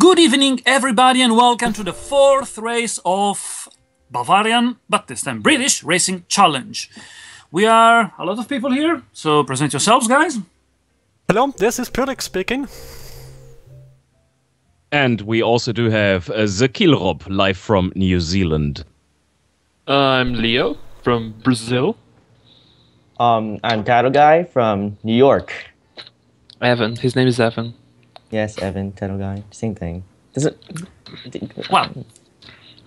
Good evening, everybody, and welcome to the fourth race of Bavarian, but this time British Racing Challenge. We are a lot of people here, so present yourselves, guys. Hello, this is Pyrlix speaking. And we also do have the Killrob live from New Zealand. I'm Leo from Brazil. I'm Title Guy from New York. Evan, his name is Evan. Yes, Evan, Title Guy, same thing. Does it? Well,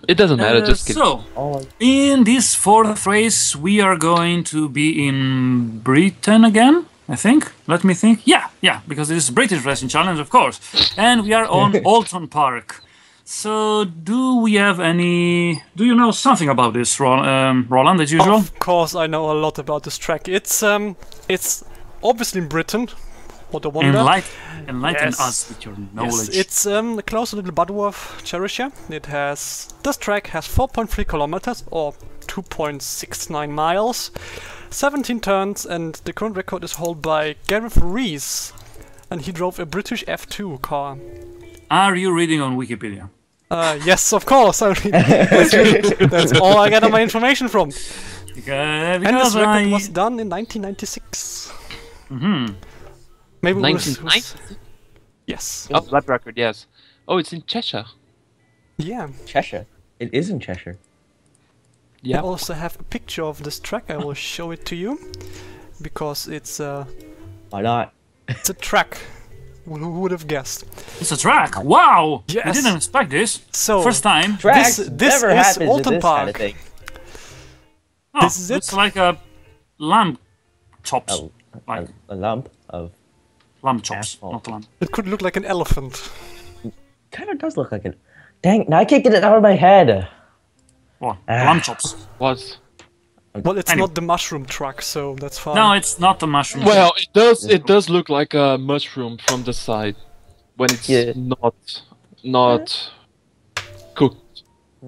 it doesn't matter, just kidding. So, in this fourth race, we are going to be in Britain again, I think. Let me think. Yeah, because this is British Racing Challenge, of course. And we are on Oulton Park. So, do we have any... Do you know something about this, Roland, as usual? Of course, I know a lot about this track. It's obviously in Britain. What a wonder. Enlighten us with your knowledge. Yes, it's close to Little Butterworth, Cheshire. This track has 4.3 kilometers or 2.69 miles, 17 turns, and the current record is held by Gareth Rees, and he drove a British F2 car. Are you reading on Wikipedia? Yes, of course. That's all I get on my information from. Because And this record was done in 1996. Maybe 1990? Yes. Oh, lap record, yes. Oh, it's in Cheshire. Yeah. Cheshire. It is in Cheshire. Yeah. I also have a picture of this track. I will show it to you because it's Why not? it's a track. Who would have guessed? It's a track. Wow! Yes. I didn't expect this. So First time. Tracks this never is happens Oulton in this Park. kind of thing. Oh, This is it. It's like a lamb chops. Like A lump of... lamb chops, asphalt. not lamb. It could look like an elephant. Kind of does look like it. Dang, now I can't get it out of my head. What? Lamb chops. Was. Well, it's Anyway. not the mushroom truck, so that's fine. No, it's not a mushroom. Well, it does look like a mushroom from the side when it's not cooked.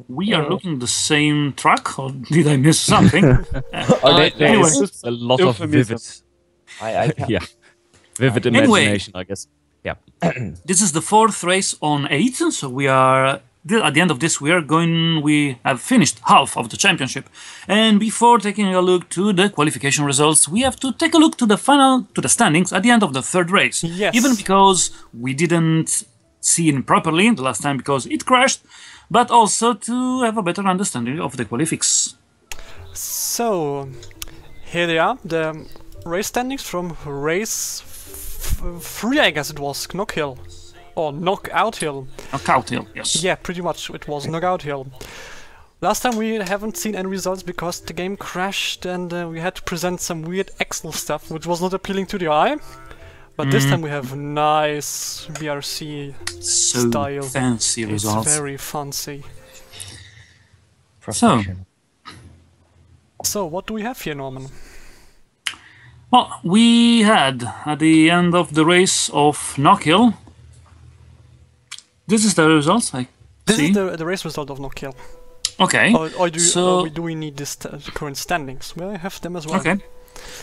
We are looking the same track, or did I miss something? There anyway. is a lot of vivid, I yeah, vivid Anyway. imagination, I guess. Yeah. This is the fourth race on 8, so we are... At the end of this, we have finished half of the championship. And before taking a look to the qualification results, we have to take a look to the standings at the end of the third race. Yes. Even because we didn't see it properly the last time because it crashed, but also to have a better understanding of the qualifics. So, here they are, the race standings from race 3, I guess it was, Knockhill. Or Knockout Hill. Knockout Hill, yes. Yeah, pretty much, it was Knockout Hill. Last time we haven't seen any results because the game crashed and we had to present some weird Excel stuff, which was not appealing to the eye. But this time we have nice BRC So style. fancy It's results. very fancy. Professional. So, what do we have here, Norman? Well, we had, at the end of the race of Knockhill, this is the results, I This see. is the race result of Knockhill. Okay, Or so... do we need the current standings? Well, I have them as well. Okay,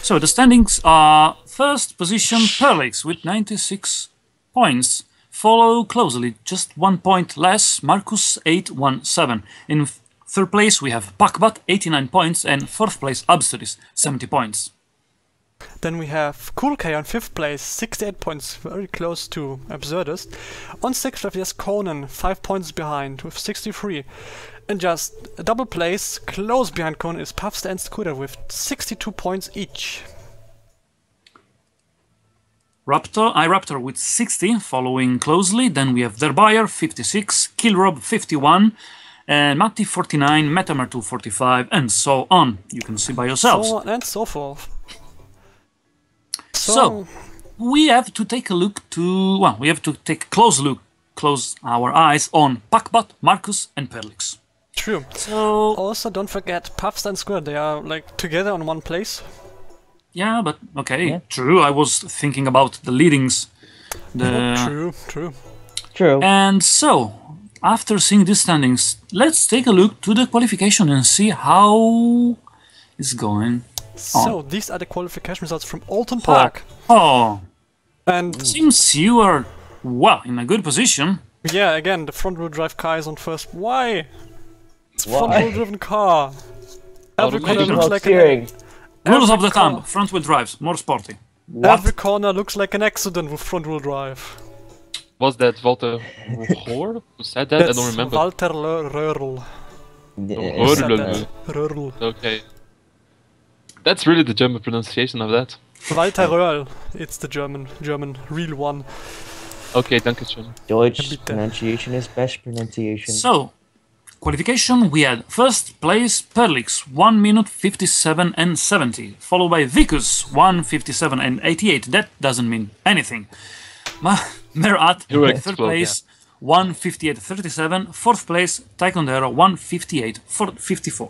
so the standings are first position Pyrlix with 96 points. Follow closely, just 1 point less, Marcus 817. In third place we have Pakbat 89 points and fourth place Absturis 70 points. Then we have Coolkay on 5th place, 68 points, very close to Absurdist. On 6th there's Conan, 5 points behind with 63. And just a double place, close behind Conan is Puffster and Scooter with 62 points each. iRaptor with 60, following closely. Then we have DerBayer 56, Killrob 51, and Matti 49, Metamer 45, and so on. You can see by yourselves. So on and so forth. So, we have to take a look to... Well, we have to take a close our eyes on Pakbat, Marcus, and Pyrlix. True. So, Also, don't forget Puffster and Scooter, they are like together on one place. yeah, but okay, true. I was thinking about the leadings. True. True. And so, after seeing these standings, let's take a look to the qualification and see how it's going. So, these are the qualification results from Oulton Park. Oh, And seems you are, well, in a good position. Yeah, again, the front-wheel drive car is on first. Why? It's Why? front-wheel driven car. Every corner Automation. looks like steering. Rules of every the thumb. car- Front-wheel drives, more sporty. Every corner looks like an accident with front-wheel drive. Was that Walter Hohr who said that? I don't remember. Walter Röhrl. Yeah. Said Röhrl. that. Röhrl. Okay. That's really the German pronunciation of that. Walter Röhrl. It's the German real one. Okay, danke schön. Deutsch Bitte. pronunciation is best pronunciation. So, qualification, we had first place Pyrlix, 1 minute 57 and 70, followed by Vicus, 1:57 and 88. That doesn't mean anything. Merat, Heroic third explode, place, 1:58.37. Fourth place, Taekwondo, 1:58.54.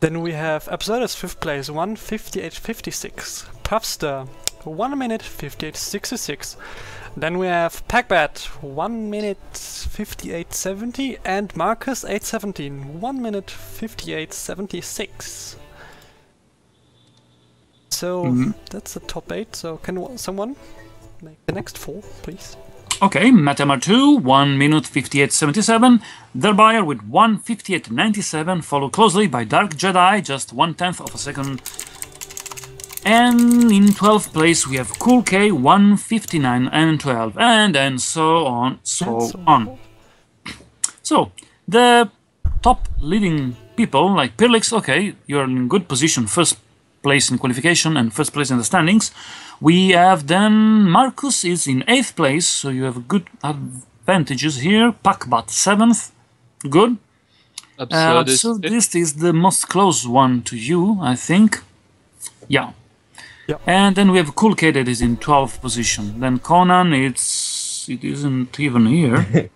Then we have Absurdus 5th place, 1:58.56. Puffster, 1 minute 58.66. Then we have Packbat, 1 minute 58.70, and Marcus 8:17, 1 minute 58.76. So that's the top 8. So can someone make the next 4, please? Okay, Matamar 2, 1 minute 58.77. DerBayer with 1:58.97, followed closely by Dark Jedi, just 1/10 of a second. And in 12th place we have Cool K, 1:59 and 12, and so on, so on. So, the top leading people, like Pyrlix, okay, you're in good position, first place in qualification and first place in the standings. We have then Marcus is in 8th place, so you have good advantages here. Packbat 7th, good. Absurdist. So this is the most close one to you, I think. Yeah. Yeah. And then we have Cool K that is in 12th position. Then Conan, it isn't even here.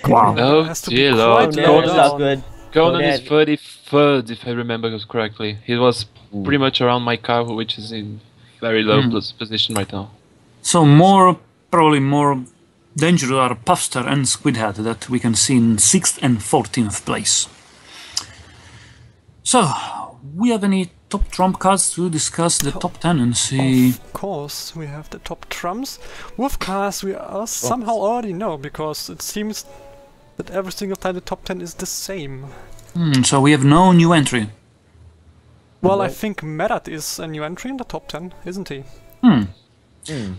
Wow. Oh Has to be dear quite lord. low No, it's down. not good. Conan is Conan. 33rd, if I remember correctly. He was pretty much around my car, which is in very low position right now. So probably more dangerous are Puffster and Squidhead that we can see in 6th and 14th place. So, we have any top trump cards to discuss the top 10 and see? Of course, we have the top trumps. With cars, we are somehow already know, because it seems that every single time the top 10 is the same. So we have no new entry. Well, I think Merat is a new entry in the top 10, isn't he?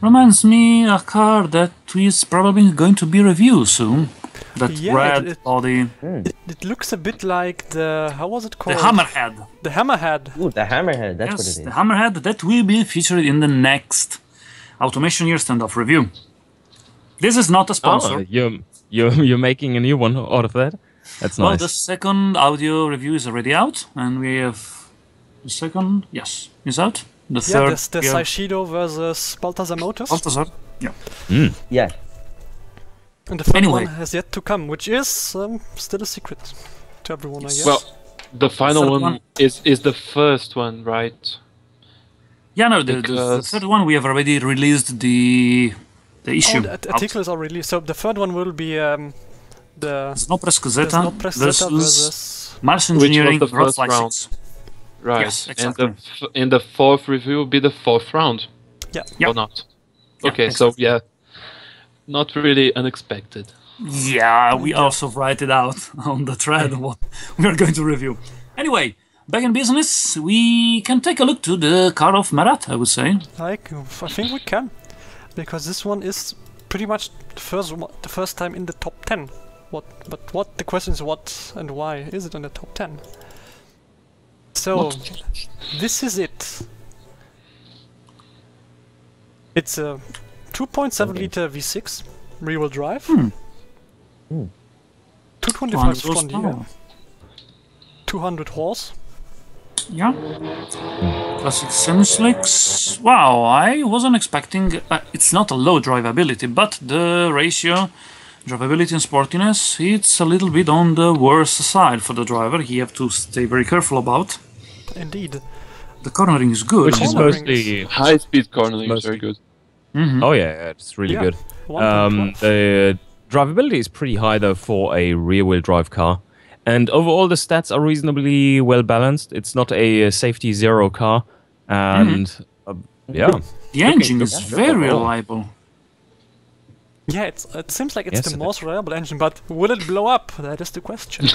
Reminds me a car that is probably going to be reviewed soon. That Yeah, red it- body, It looks a bit like the... how was it the called? Hammerhead. The Hammerhead. Ooh, the hammerhead. That's Yes, what it the is. Hammerhead that will be featured in the next Automation Year standoff review. This is not a sponsor. Oh, you're making a new one out of that? That's Well, nice. the second audio review is already out, and we have the second, yes, is out. The Yeah, third, there's the we have Saishido versus Balthazar Motors. Balthazar. Yeah. Yeah. And the third Anyway. one has yet to come, which is still a secret to everyone, I guess. Well, the final third one one. is the first one, right? Yeah, no, the Because- third one we have already released the issue. the articles are released. So the third one will be the Snowpress there's Gazeta no Press versus versus... Mars was Engineering the Road first round. License. Right. Yes, exactly. And the fourth review will be the fourth round. Yeah. Yeah. Or not? Yeah, Okay, so yeah, not really unexpected. Yeah, we also write it out on the thread what we are going to review. Anyway, back in business, we can take a look to the car of Marat, I would say. I think we can, because this one is pretty much the first time in the top 10. The question is what and why is it in the top 10? So this is it. It's a 2.7 liter V6 rear-wheel drive. 225 front gear, 200 horse. Yeah. Classic semi-slicks. Wow, I wasn't expecting... it's not a low drivability, but the ratio, drivability and sportiness, it's a little bit on the worse side for the driver. He have to stay very careful about. Indeed. The cornering is good. Which is Cornering mostly... High speed cornering is Mostly. very good. Oh yeah, it's really Yeah. good. 1.12. The drivability is pretty high though for a rear-wheel drive car, and overall the stats are reasonably well balanced. It's not a safety zero car, and yeah, The engine is that's very cool. reliable. Yeah, it seems like it's Yes, the it most reliable engine, but will it blow up? That is the question.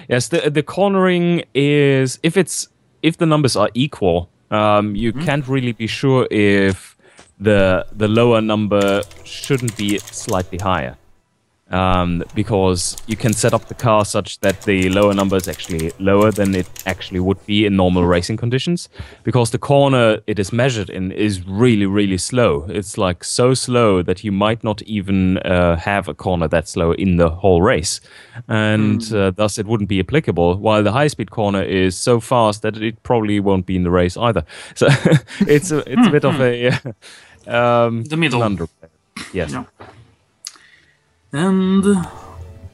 Yes, the cornering is if the numbers are equal, you can't really be sure if the lower number shouldn't be slightly higher. Because you can set up the car such that the lower number is actually lower than it actually would be in normal racing conditions. Because the corner it is measured in is really, really slow. It's like so slow that you might not even have a corner that slow in the whole race. And thus it wouldn't be applicable, while the high-speed corner is so fast that it probably won't be in the race either. So it's a bit of a... the middle. conundrum. Yes. Yeah. And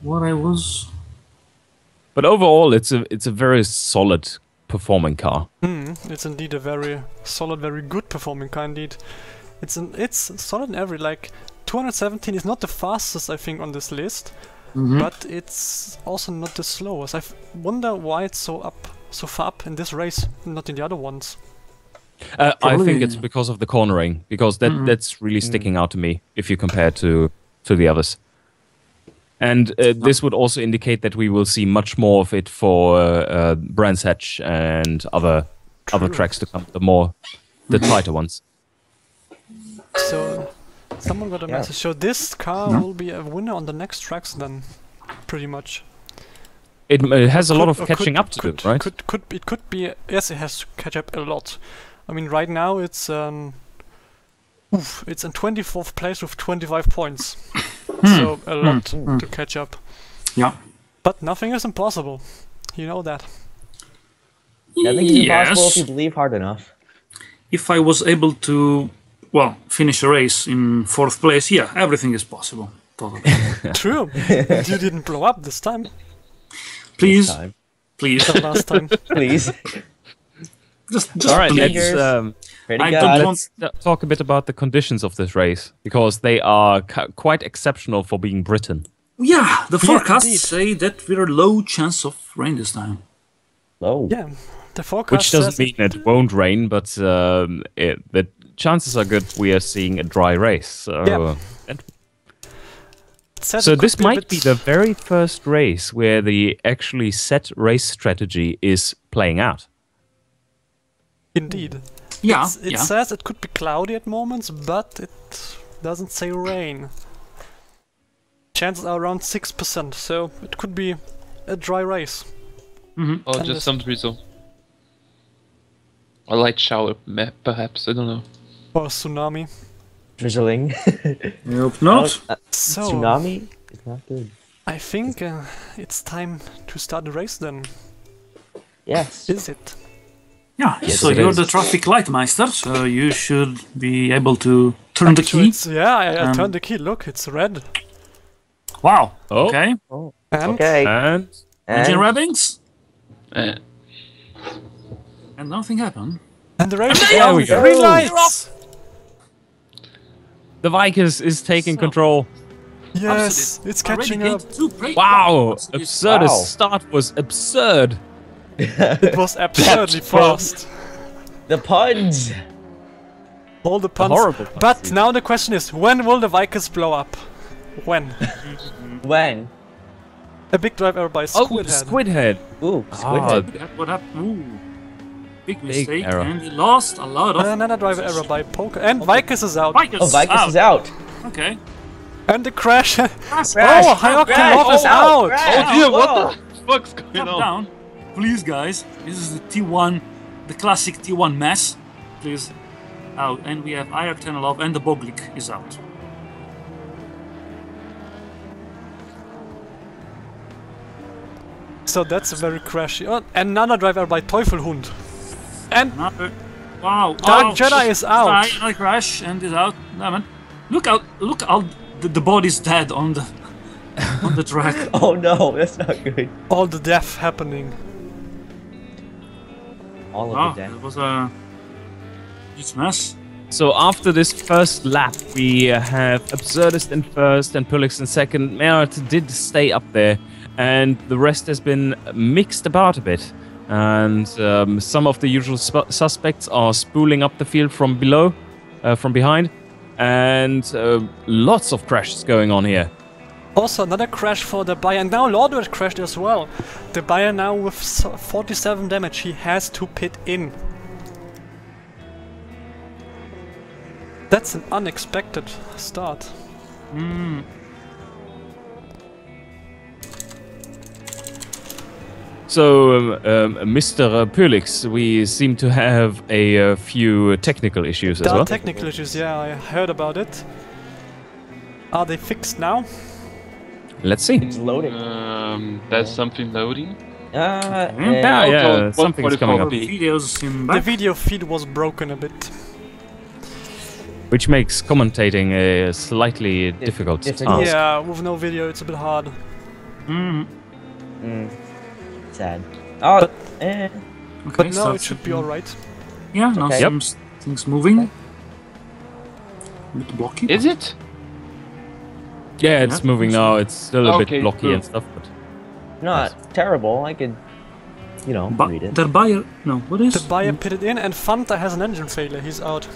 what I was... But overall, it's a very solid performing car. It's indeed a very solid, very good performing car indeed. It's solid in every, like, 217 is not the fastest, I think, on this list, but it's also not the slowest. I wonder why it's so far up in this race, not in the other ones. I think it's because of the cornering, because that's really sticking out to me if you compare to the others. And this would also indicate that we will see much more of it for Brands Hatch and other tracks to come, the tighter ones. So, someone got a message. So this car will be a winner on the next tracks then, pretty much. It has a lot of catching up to do, right? It could be. Yes, it has to catch up a lot. I mean, right now it's in 24th place with 25 points. So a lot to catch up. Yeah. But nothing is impossible. You know that. I think it's impossible if you believe hard enough. If I was able to, well, finish a race in 4th place, yeah, everything is possible. Totally. True. You didn't blow up this time. Please. This time. Please. The last time. Please. just All right, please. let's talk a bit about the conditions of this race, because they are quite exceptional for being Britain. Yeah, the forecasts indeed. say that we're low chance of rain this time. Low. Yeah. The forecast Which doesn't says mean it won't rain, but the chances are good we are seeing a dry race. So, Yeah. it says so it could this be a might bit- be the very first race where the actually set race strategy is playing out. Indeed. Yeah, It says it could be cloudy at moments, but it doesn't say rain. Chances are around 6%, so it could be a dry race. Oh, And just this- some drizzle. A light shower, perhaps, I don't know. Or tsunami. Drizzling. I hope not. So, Tsunami is not good. I think it's time to start the race then. Yes. Is it? Yeah, Yes, so it you're is. the traffic light meister, so you should be able to turn the Actually, key. I turned the key. Look, it's red. Wow. Oh. Okay. And Okay. And Engine And wrappings, Eh, and nothing happened. and the race is there on. we go. Green lights. the Vikers is taking control. Yes, it's catching up. Wow! Absurdist Wow. start was absurd. It was absurdly fast. the puns. All the puns. horrible But now the question is, when will the Vikings blow up? When? When? A big drive error by Oh, Squidhead. Squidhead. Ooh, Ah, squid. What happened? Ooh. Big mistake, error. and he lost a lot of... Another driver error by Poker. And Vikings is out. Vikings Oh, Vicus is out. Okay. And the crash. Crash. Oh, Hyokinov is out. Oh dear, what the fuck's going Calm on? down. Please, guys. This is the T1, the classic T1 mess. Please. Out. And we have IR10 and the Boglik is out. So that's a very crashy. Oh, another driver error by Teufelhund. And Another... Wow. Dark Jedi is out. I crash and is out. No, man. Look out the body's dead on the on the track. Oh no, that's not good. all the death happening. All Wow, of the that death. was a huge mess. So after this first lap, we have Absurdist in first and Pyrlix in second. Merit did stay up there, and the rest has been mixed about a bit. And some of the usual suspects are spooling up the field from below, from behind. and lots of crashes going on here. Also another crash for DerBayer, and now Lordred crashed as well. DerBayer now with 47 damage, he has to pit in. That's an unexpected start. So, Mr. Pyrlix, we seem to have a few technical issues as There are well. technical issues, yeah, I heard about it. Are they fixed now? Let's see. It's loading. There's something loading. Yeah, something's coming up. Videos in The back. video feed was broken a bit. Which makes commentating a slightly difficult difficult. task. Yeah, with no video it's a bit hard. Sad. Oh, But- Okay, But now starts it should be to- alright. Yeah, now Okay. some things moving. A bit blocky. Is it? Yeah, it's Yeah. moving now. It's still a Okay, bit blocky cool. and stuff, but not terrible. I could, But read it. DerBayer, no, what is? DerBayer pitted in, and Fanta has an engine failure, he's out.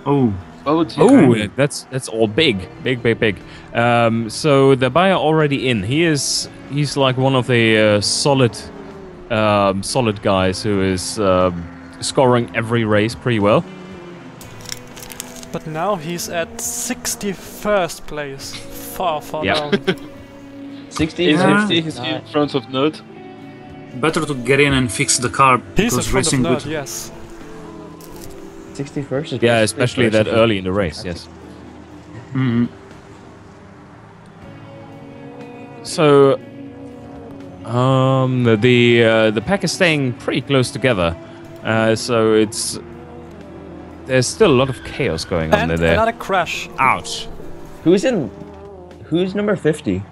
Oh, Oh, that's all big. So the buyer already in. He's like one of the solid guys who is scoring every race pretty well. But now he's at 61st place. Far Yeah. down. 60. Yeah. He's in front of Nerd. better to get in and fix the car He's in because front of racing Nerd, good. yes. 61st. is Yeah, good. especially that early in the race. Yes. Mhm. So the pack is staying pretty close together. So there's still a lot of chaos going on And there. another crash. Ouch. Who's number 50?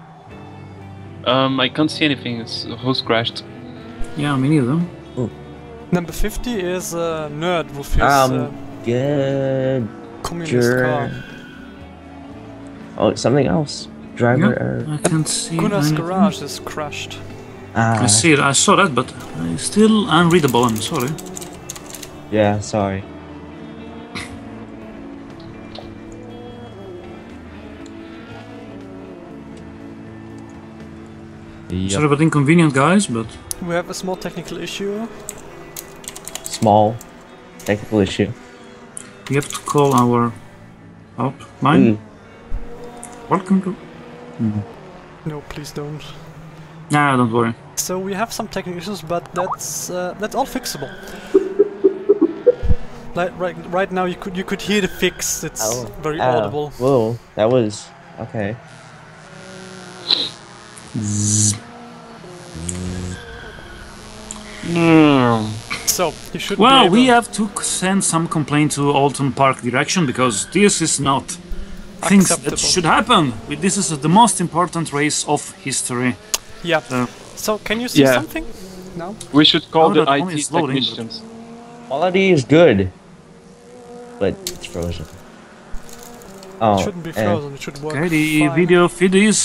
I can't see anything. Who's crashed? Yeah, me neither. Number 50 is Nerd with his Good. communist car. Oh, something else. Driver error. I can't see. Gunnar's anything. garage is crashed. I see it. I saw that, but it's still unreadable. I'm sorry. Yeah, sorry. Sorry about inconvenient, guys, but We have a small technical issue. Small technical issue. we have to call our line. Welcome to. No, please don't. Nah, don't worry. So we have some technical issues, but that's all fixable. Like right now, you could hear the fix. It's very audible. Whoa, that was okay. So you should. Well, be we able- have to send some complaint to Oulton Park direction because this is not things that Acceptable. should happen. This is the most important race of history. Yeah. So, So can you see Yeah. something? No. We should call Oh, the that one IT is loading, but- technicians. Quality is good, but it's frozen. Oh, It shouldn't be frozen. It should work. okay, the fine. video feed is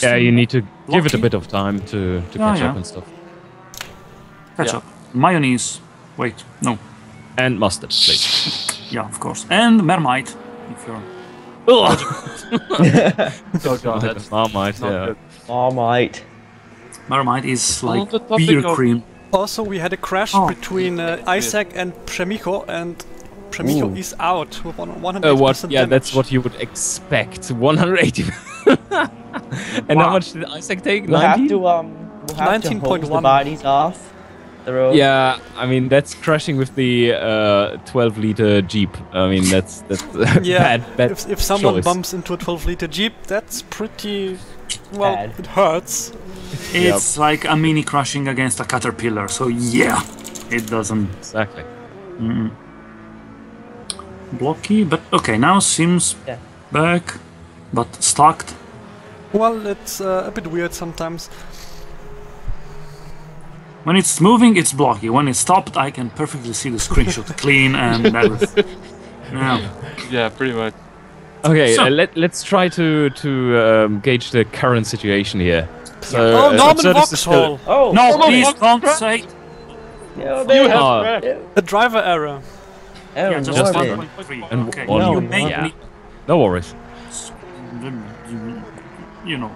Yeah, you need to give it a Blocky. bit of time to catch yeah. up and stuff. catch Yeah. up. Mayonnaise. Wait, no. And mustard, please. Yeah, of course. And Mermaid. If you're. Oh god, that's Marmite, not yeah. good. Marmite. Mermaid is On like the topic beer of- cream. Also, we had a crash Oh. between Isaac and Przemicho, and Przemicho Ooh. is out with 180% What? Yeah, that's damage. what you would expect. 180. And how Wow. much did Isaac take? We'll have 90? to we'll have to hose 19.1. the bodies off the road. Yeah, I mean that's crashing with the 12-liter Jeep. I mean that's Yeah, bad. if someone choice. bumps into a 12-liter Jeep, that's pretty. Well, Bad. it hurts. It's like a mini crushing against a caterpillar. So yeah, it doesn't Exactly. blocky. But okay, now seems Yeah. back, but stuck. Well, it's a bit weird sometimes. When it's moving, it's blocky. When it's stopped, I can perfectly see the screenshot clean and everything. Yeah. Yeah, pretty much. Okay, So- let's try to gauge the current situation here. So, Oh, so this is still- NormanVauxhall! Oh No, Come on, please Fox, don't crash. say. Yeah, You baby. have Oh. crashed. A driver error. Oh, Yeah, just Norman. 1.3. And Okay, one you more, may yeah. need No worries. You know.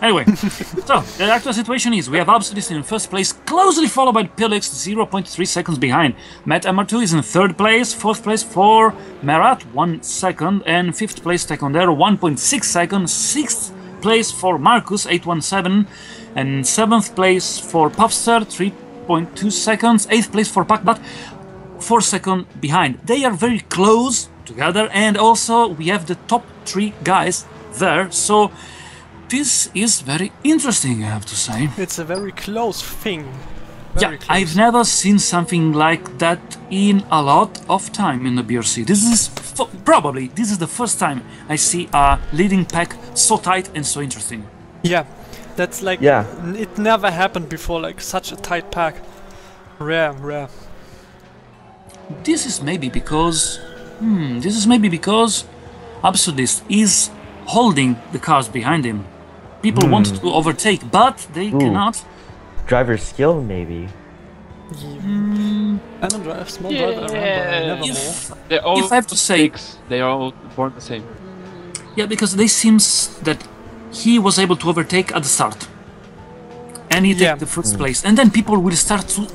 Anyway, so the actual situation is we have Absolutist in first place, closely followed by Pyrlix, 0.3 seconds behind. Matt MR2 is in third place, fourth place for Marat, 1 second, and fifth place Taekwondo, 1.6 seconds, sixth place for Marcus, 817, and seventh place for Puffster, 3.2 seconds, eighth place for Packbat, 4 seconds behind. They are very close together, and also we have the top 3 guys there, so this is very interesting, I have to say. It's a very close thing. Yeah, I've never seen something like that in a lot of time in the BRC. This is probably the first time I see a leading pack so tight and so interesting. Yeah, that's like it never happened before. Like such a tight pack, rare. This is maybe because Absolutist is holding the cars behind him. People want to overtake, but they cannot. Driver skill, maybe. I don't drive small driver. I remember If I have to say, they are all born the same. Yeah, because they seems that he was able to overtake at the start, and he take the first place, and then people will start to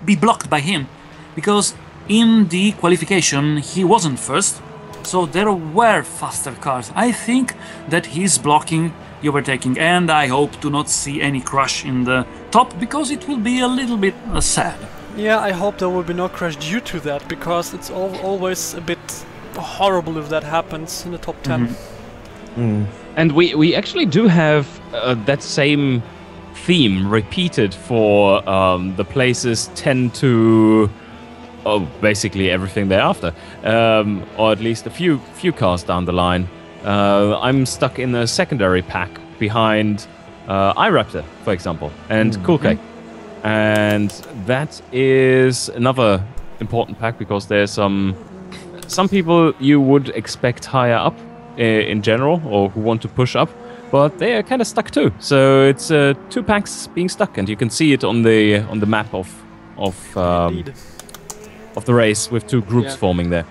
be blocked by him, because in the qualification he wasn't first, so there were faster cars. I think that he's blocking the overtaking, and I hope to not see any crash in the top, because it will be a little bit sad. Yeah, I hope there will be no crash due to that, because it's always a bit horrible if that happens in the top 10. And we actually do have that same theme repeated for the places 10 to basically everything thereafter, or at least a few cars down the line. I'm stuck in a secondary pack behind iRaptor, for example, and Coolcake. And that is another important pack, because there's some people you would expect higher up in general, or who want to push up, but they are kind of stuck too. So it's 2 packs being stuck, and you can see it on the map of the race, with 2 groups forming there.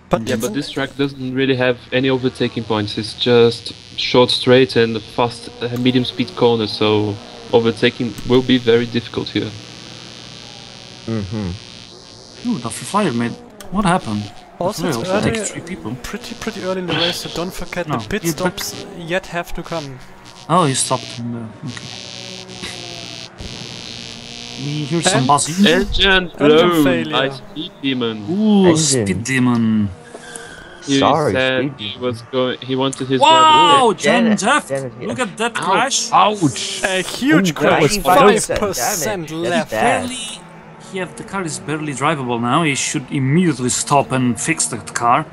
But this track doesn't really have any overtaking points. It's just short straight and fast medium speed corners, so overtaking will be very difficult here. Ooh, the fire made. What happened? Also, it's take 3 people. pretty early in the race, so don't forget the pit stops yet have to come. Oh, he stopped. Okay. We hear some buzzing. Engine blown by Speed Demon. Ooh, Speed Demon. He said he wanted his Wow, John Jeff! Look at that crash! Ouch! A huge crash! 5% left. The car is barely drivable now. He should immediately stop and fix that car.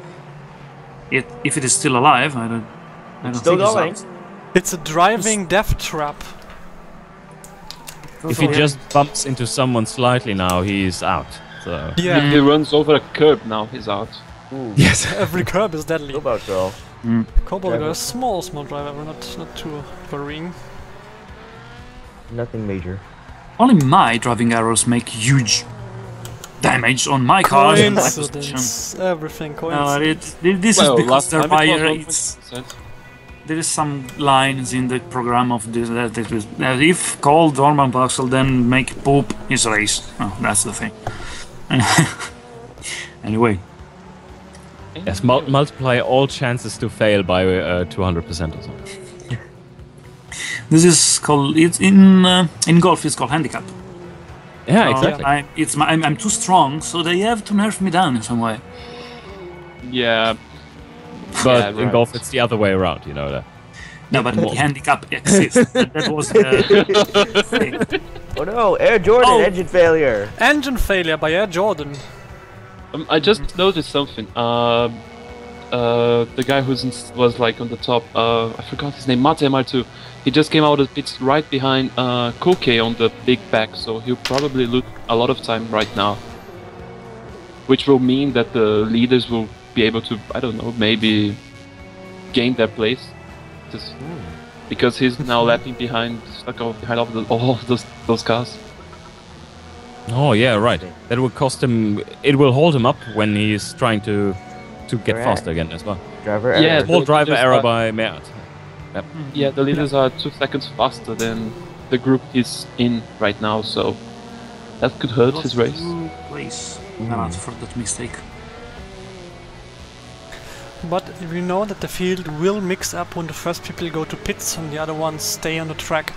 If it is still alive, I don't Still think going. It's a driving death trap. If he just bumps into someone slightly now, he's out. So Yeah, If he runs over a curb now, he's out. yes. every curb is deadly. Cobalt girl. Cobalt got a small driver, not too worrying. Nothing major. Only my driving arrows make huge damage on my cars and my position. Coincidence, everything coincidence. This is because DerBayer. It's There is some lines in the program of this that if called NormanVauxhall, then make poop his race. Oh, that's the thing. Anyway. Yes, multiply all chances to fail by 200% or something. This is called, it's in golf it's called handicap. Yeah, exactly. I'm too strong, so they have to nerf me down in some way. Yeah. But in golf it's the other way around, you know that. No, but the handicap exists. that was the thing. Oh no, Air Jordan engine failure. Engine failure by Air Jordan. I just noticed something. The guy was like on the top. I forgot his name. Mate MR2. He just came out of pits right behind Koke on the big back, so he'll probably lose a lot of time right now. Which will mean that the leaders will be able to, I don't know, maybe gain their place. Because he's now lapping behind, stuck behind all of those cars. Oh yeah, right. That will cost him. It will hold him up when he's trying to to get Correct. faster again as well. Driver Yeah, error. Small the driver leaders error are- by Mert. Yeah, the leaders are 2 seconds faster than the group he's in right now, so that could hurt his race. Place Marat for that mistake. But we know that the field will mix up when the first people go to pits and the other ones stay on the track.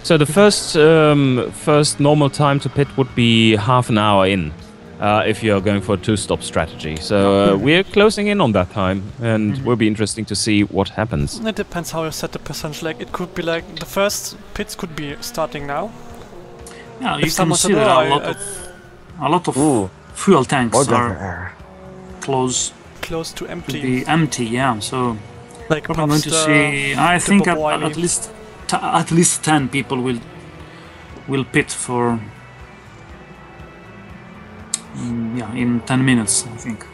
So the first normal time to pit would be half an hour in, if you're going for a 2-stop strategy. So we're closing in on that time, and will be interesting to see what happens. It depends how you set the percentage. Like it could be like the first pits could be starting now. Yeah, you can someone see said, that "Oh, a lot of Ooh. fuel tanks More driver are error. close Close to to empty. be empty. Yeah, so Like we're going to see. I think at least 10 people will pit for. Yeah, in 10 minutes, I think.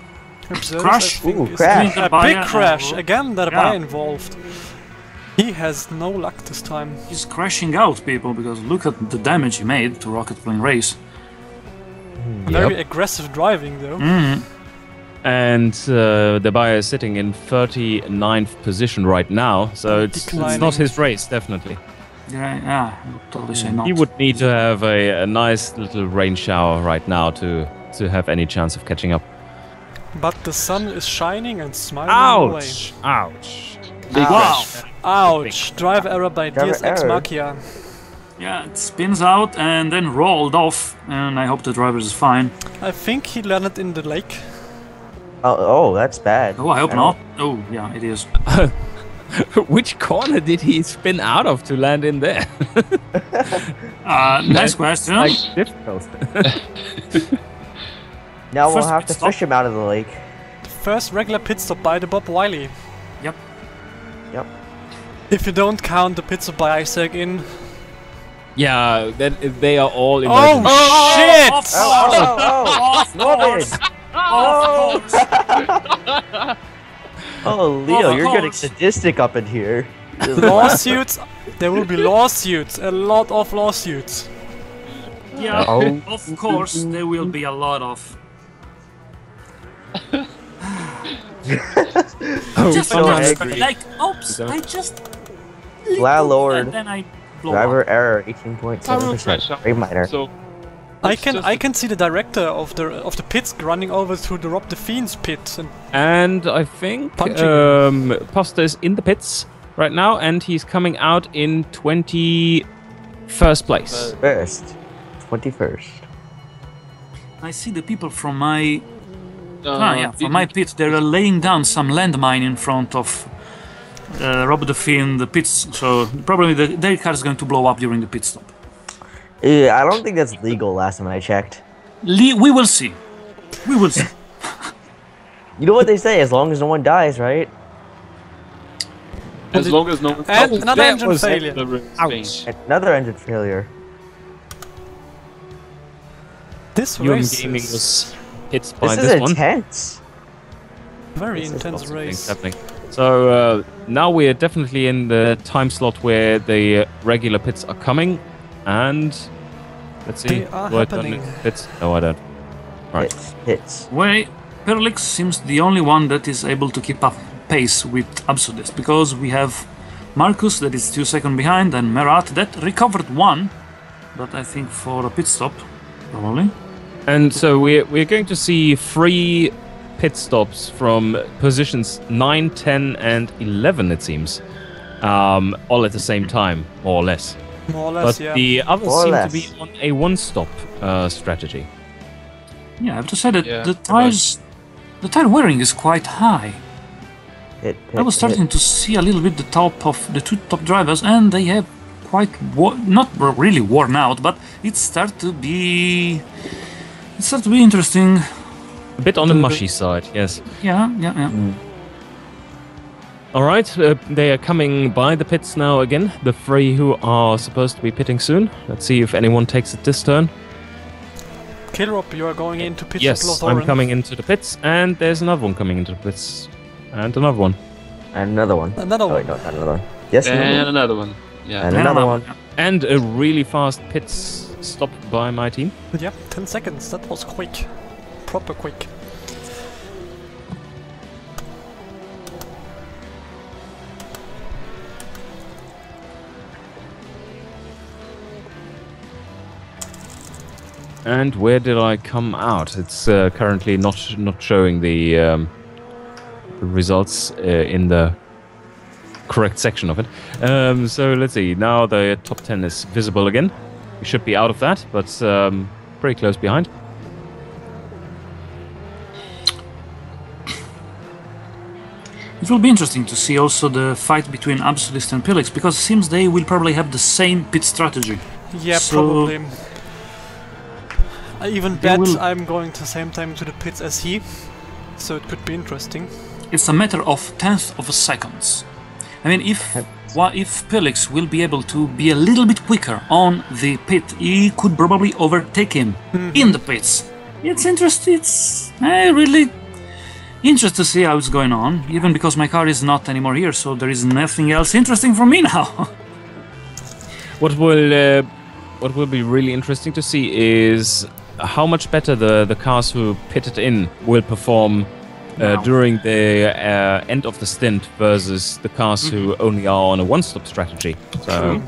Crash. Ooh, crash. A big crash. Again, DerBayer Yeah. involved. He has no luck this time. He's crashing out people because look at the damage he made to Rocket Plane Race. Very aggressive driving though. And DerBayer is sitting in 39th position right now, so it's Declining. not his race, definitely. Yeah, I would totally say not. He would need to have a nice little rain shower right now to have any chance of catching up. But the sun is shining and smiling away. Ouch! Ouch! Big Wow. crash. Ouch! Drive error by Driver Deus Ex error. Machina. Yeah, it spins out and then rolled off, and I hope the driver is fine. I think he landed in the lake. Oh, that's bad. Oh, I hope don't- not. Oh, yeah, it is. Which corner did he spin out of to land in there? Nice question. Like difficult. Now we'll First have pit to stop. fish him out of the lake. First regular pit stop by the Bob Wiley. Yep. Yep. If you don't count the pit stop by Isaac in. Yeah, they are all Oh emergency. shit! Of course! Oh, Norman! Of course! Oh, Leo, Of you're getting course. sadistic up in here. Lawsuits. There will be lawsuits. A lot of lawsuits. Yeah, Oh. of course, there will be a lot of. Just so like, angry. like, oops, I just. Wow, Lord. And then I blow Driver up. error, I will crash 18.7%. out. Very minor. So I it's can just I can see the director of the pits running over to the Rob the Fiend's pit and And I think Punching. Pasta is in the pits right now, and he's coming out in 21st place. First. 21st. I see the people from my. did from my you- pit. They're laying down some landmine in front of Rob the Fiend, the pits. So probably their car is going to blow up during the pit stop. Yeah, I don't think that's legal last time I checked. We will see. We will see. You know what they say, as long as no one dies, right? As long as no one and stops another that engine was- failure. the race Ouch. thing. Another engine failure. This UM race Gaming is was hit by This this is one. intense. very this is intense Lots of things race. happening. So now we're definitely in the time slot where the regular pits are coming, and let's see. They are Do I turn happening. it pits? No, I don't. Right. Hits. Wait, Pyrlix seems the only one that is able to keep up pace with Absurdist, because we have Marcus that is 2 seconds behind, and Merat that recovered one, but I think for a pit stop, probably. And so we're going to see 3 pit stops from positions 9, 10, and 11. It seems, all at the same time, more or less. More or less, But yeah. the others More or seem to less. be on a one-stop strategy. Yeah, I have to say that Yeah, the tire wearing is quite high. Hit, I was starting to see a little bit the top of the 2 top drivers, and they have quite not really worn out, but it started to be interesting. A bit on the mushy side, yes. Yeah. All right, they are coming by the pits now again. The 3 who are supposed to be pitting soon. Let's see if anyone takes it this turn. Killrob, you are going into pit Yes, stop I'm Lothoran. coming into the pits, and there's another one coming into the pits, and another one. And another one. Another Oh, wait, one. no, not another one. Yes, And another one. another one. Yeah. And another one. And a really fast pits stop by my team. Yeah, 10 seconds. That was quick. Proper quick. And where did I come out? It's currently not showing the results in the correct section of it. So let's see. Now the top 10 is visible again. We should be out of that, but pretty close behind. It will be interesting to see also the fight between Absolist and Pyrlix, because it seems they will probably have the same pit strategy. Yeah, So- probably. I even bet will- I'm going the same time to the pits as he, so it could be interesting. It's a matter of tenth of a seconds. I mean, if Pyrlix will be able to be a little bit quicker on the pit, he could probably overtake him in the pits. It's interesting. It's really interesting to see how it's going on, even because my car is not anymore here, so there is nothing else interesting for me now. What will be really interesting to see is how much better the cars who pitted in will perform during the end of the stint versus the cars who only are on a one-stop strategy. So,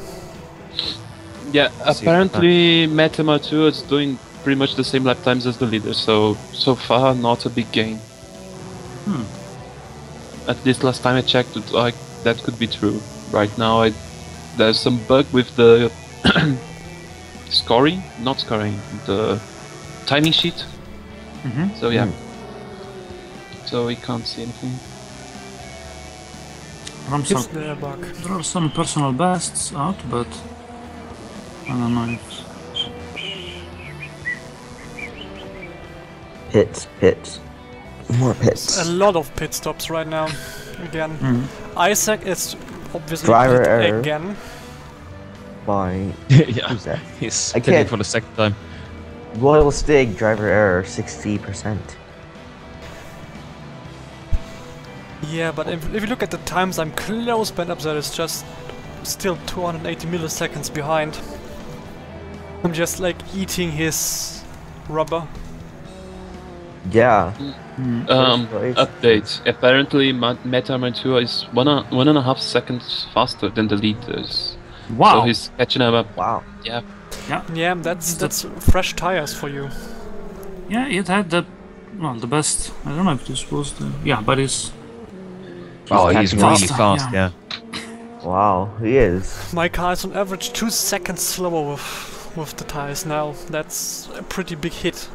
Yeah, apparently Metama 2 is doing pretty much the same lap times as the leader, so far not a big gain. At least last time I checked, like that could be true. Right now, there's some bug with the the timing sheet. So yeah, so we can't see anything. It's their bug. There are some personal bests out, but I don't know if... Pits. More pits. A lot of pit stops right now. Again, Isaac is obviously Driver pit error. again. By yeah, who's that? he's I pitting can't- for the second time. Royal Stig driver error 60%. Yeah, but if you look at the times, I'm close by Upside is just still 280 milliseconds behind. I'm just like eating his rubber. Yeah. Update. Apparently, Metama 2 is 1.5 seconds faster than the leaders. Wow! So he's catching him up. Wow. Yeah. Yeah, that's fresh tires for you. Yeah, it had the best. I don't know if this was the. Yeah, but it's. Oh, he's catching really up. fast, yeah. Wow, he is. My car is on average 2 seconds slower with the tires now. That's a pretty big hit.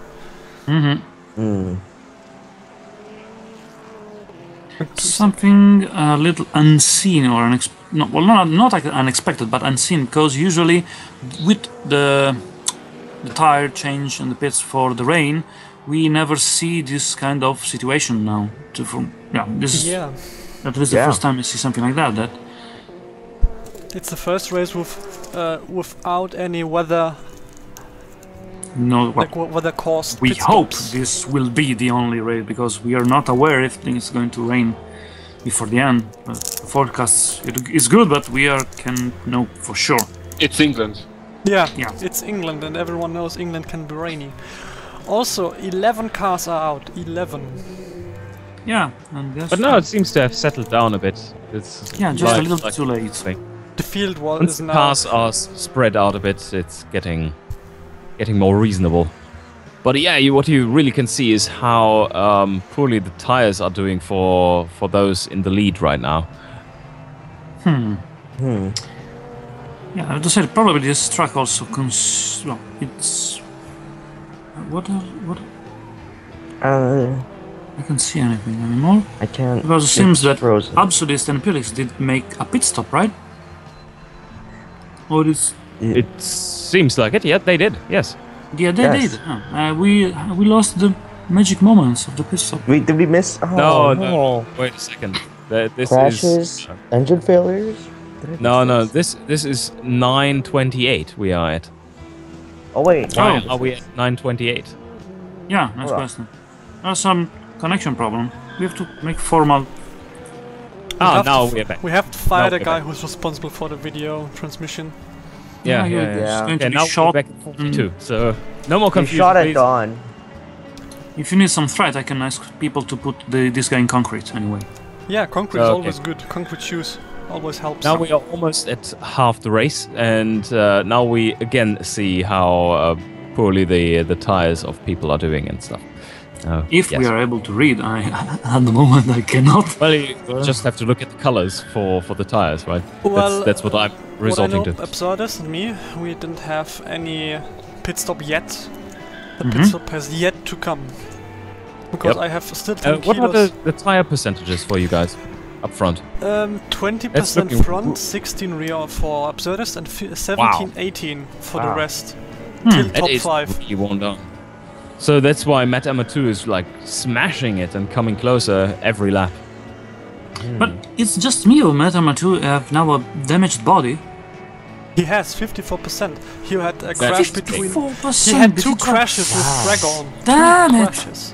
Something a little unseen or not like unexpected, but unseen, because usually with the tire change and the pits for the rain, we never see this kind of situation now. This is at least the first time I see something like that. That It's the first race without any weather, weather caused. we pit hope stops. this will be the only race, because we are not aware if it's going to rain before the end. The forecast is good, but we can know for sure. It's England. Yeah, Yeah. it's England, and everyone knows England can be rainy. Also, 11 cars are out. 11. Yeah, and yes, But now it seems to have settled down a bit. It's just a little bit too late. The field wall Once is the now. cars are spread out a bit, it's getting more reasonable. But yeah, what you really can see is how poorly the tires are doing for those in the lead right now. Yeah, I have to say probably this track also it's what I can't see anything anymore. I can't. Because it seems that frozen. Absolist and Pyrlix did make a pit stop, right? Or is It seems like it. Yeah, they did. Yes. yeah, they Yes. did. We lost the magic moments of the pit stop. Wait, did we miss? Oh, No. Wait a second. This Crashes, is engine failures. Did I no. miss This is 9:28. We are at. Oh wait. Why no. are we at 9:28? Yeah, nice Alright. question. There's some connection problem. We have to make formal. Ah, now we're back. We have to fire Now the we're guy back. who's responsible for the video transmission. Yeah. It's going to Okay, be now shot. we're back at 42. So no more You confusion. shot at please. dawn. If you need some threat, I can ask people to put this guy in concrete anyway. Yeah, concrete is Okay. always good. Concrete shoes always helps. Now we are almost at half the race, and now we again see how poorly the tires of people are doing and stuff. If yes. we are able to read, at the moment I cannot. Well, you just have to look at the colors for the tires, right? Well, that's what I'm resorting to. Absurdus and me, we didn't have any pit stop yet. The pit stop has yet to come. Because I have still 10 what kilos. are the tire percentages for you guys up front? 20% front, 16 rear for Absurdus, and 17, 18 for the rest. Till That top is 5. really worn down. So that's why Matt Emma 2 is like smashing it and coming closer every lap. But it's just me or Metama 2 have now a damaged body. He has 54%. He had a crash between. 54%. He had 2 crashes with Dragon. Damn 2 it. crashes.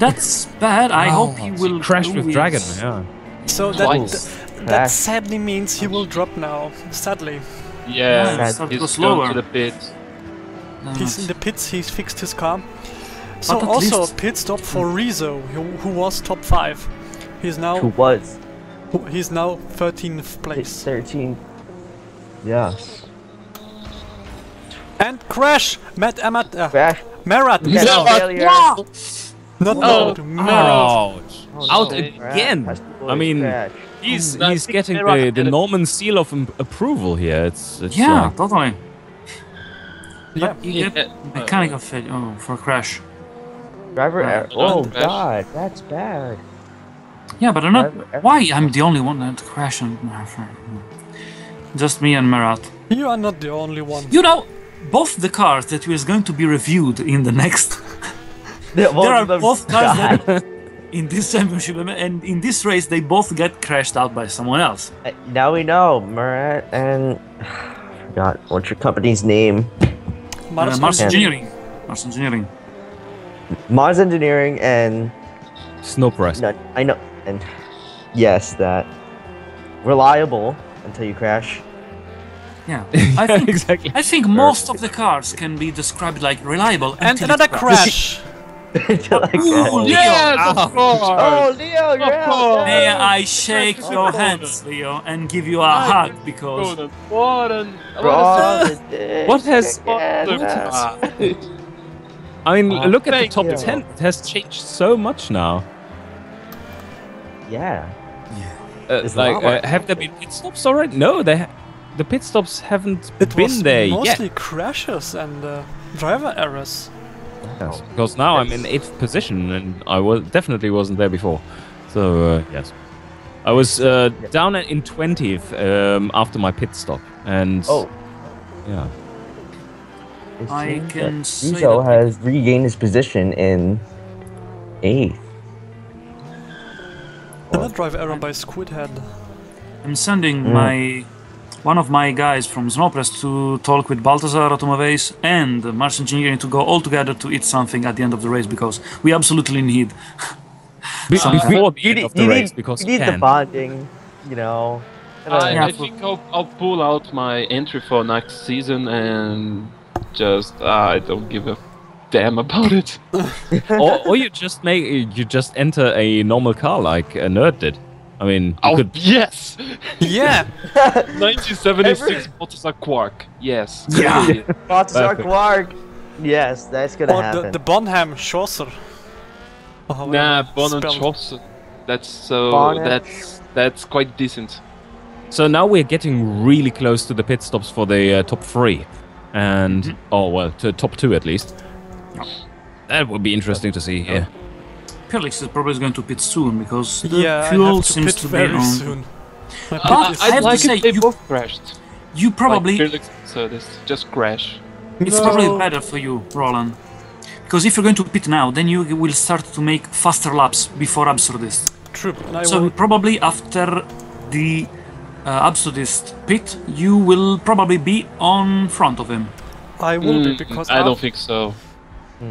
That's bad. I hope he will crash do with it. Dragon. Yeah. So that sadly means he will drop now. Sadly. Yeah, start to go he's slower. going to the pit. Damn He's it. in the pits, he's fixed his car. So But at also least- pit stop for Rezo, who was top 5. He's Who now was 13th place. 13? Yeah. And crash! Crash. Marat! Yeah. Failure. Not Marat. Ouch! Out no. again! Crash. I mean, Crash. he's I he's think getting Marat the did it. Norman seal of approval here. It's Yeah, like, totally. Yeah. You get mechanical failure for crash. Driver error. Crash. Oh god, that's bad. Yeah, but I'm not. Driver error. Why I'm the only one that crashed? Just me and Marat. You are not the only one. You know, both the cars that was going to be reviewed in the next. There There are both cars that in this championship and in this race they both get crashed out by someone else. Now we know, Murat and I forgot what's your company's name. Mars Engineering. Mars Engineering. Mars Engineering and snow press. no, I know and yes, that reliable until you crash. Yeah, I think exactly. I think most of the cars can be described like reliable. And until another it crashes. crash! Until I Ooh, crash. Leo. Yes, of course. Oh, Leo, you're out. May no. I shake your hands, Leo, and give you a hug because What an Bro, the dick. What has- Yeah, I mean, look at the thank top you. 10. It has changed so much now. yeah. It's Like, lava. have there been pit stops already? No, the pit stops haven't It been was there mostly yet. crashes and driver errors. Yes, because now I'm in 8th position, and I definitely wasn't there before. So yes, I was down in 20th after my pit stop, and Oh, yeah, it I seems can that say Rizzo that- has regained his position in 8th. Another driver error by Squidhead. I'm sending one of my guys from Snowpress to talk with Baltazar Automovaes and Mars Engineering to go all together to eat something at the end of the race because we absolutely need. before the end of the race, because you we need the can. bonding, you know. Yeah, I think I'll pull out my entry for next season and just I don't give a damn about it. or you just enter a normal car like a nerd did. I mean, you could. Yes, Yeah! 1976 Balthasar Quark. Yes. Yeah. Balthasar Perfect. Quark. Yes, that's gonna Or happen. the Bonham Chaucer. Or however Nah, it's Bon and spelled. Chaucer. That's so. Bonnet. That's quite decent. So now we're getting really close to the pit stops for the top 3, and to top 2 at least. That would be interesting to see here. Pyrlix is probably going to pit soon because the Yeah, I fuel have to seems pit to be very on. soon. My But pit is- I have to like say, if they you- both crashed. You probably So this just crash. it's No. probably better for you, Roland, because if you're going to pit now, then you will start to make faster laps before Absurdist. True. And I So will, probably after the Absurdist pit, you will probably be on front of him. I will be because I don't think so.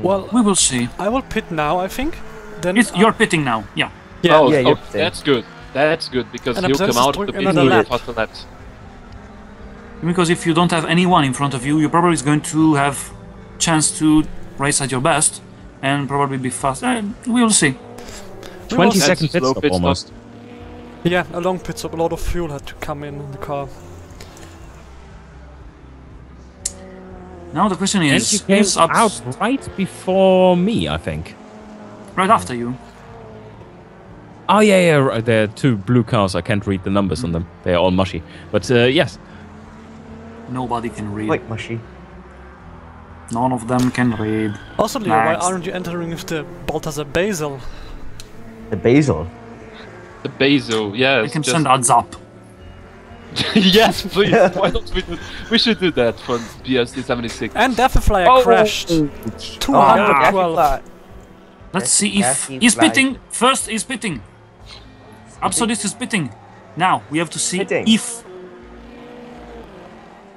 Well, We will see. I will pit now, I think. Then You're pitting now, yeah. yeah. Oh, Yeah, oh, you're safe. that's good. That's good because And he'll Absurdus come out is of the doing pit another with lap. faster laps. Because if you don't have anyone in front of you, you're probably going to have chance to race at your best and probably be fast. We will see. 20 That's second a pit slow stop pit stop. almost. Yeah, a long pit stop. A lot of fuel had to come in the car. Now the question And is, you came who's up out right before me, I think. right after you? Oh, yeah, right. There are two blue cars. I can't read the numbers on them. They're all mushy. But yes. Nobody can read. Like mushy. None of them can read. Also, Leo, why Next. aren't you entering with the Balthazar Basil? The basil. The Basil, yes. I can just- send ads up. Yes, please. Why don't we do? We should do that for BSD 76. And Deathflyer Oh, crashed. Oh, 212. Let's see if Nasty he's flag. pitting. First, he's pitting. Absolutist is pitting. Now we have to see Pitting.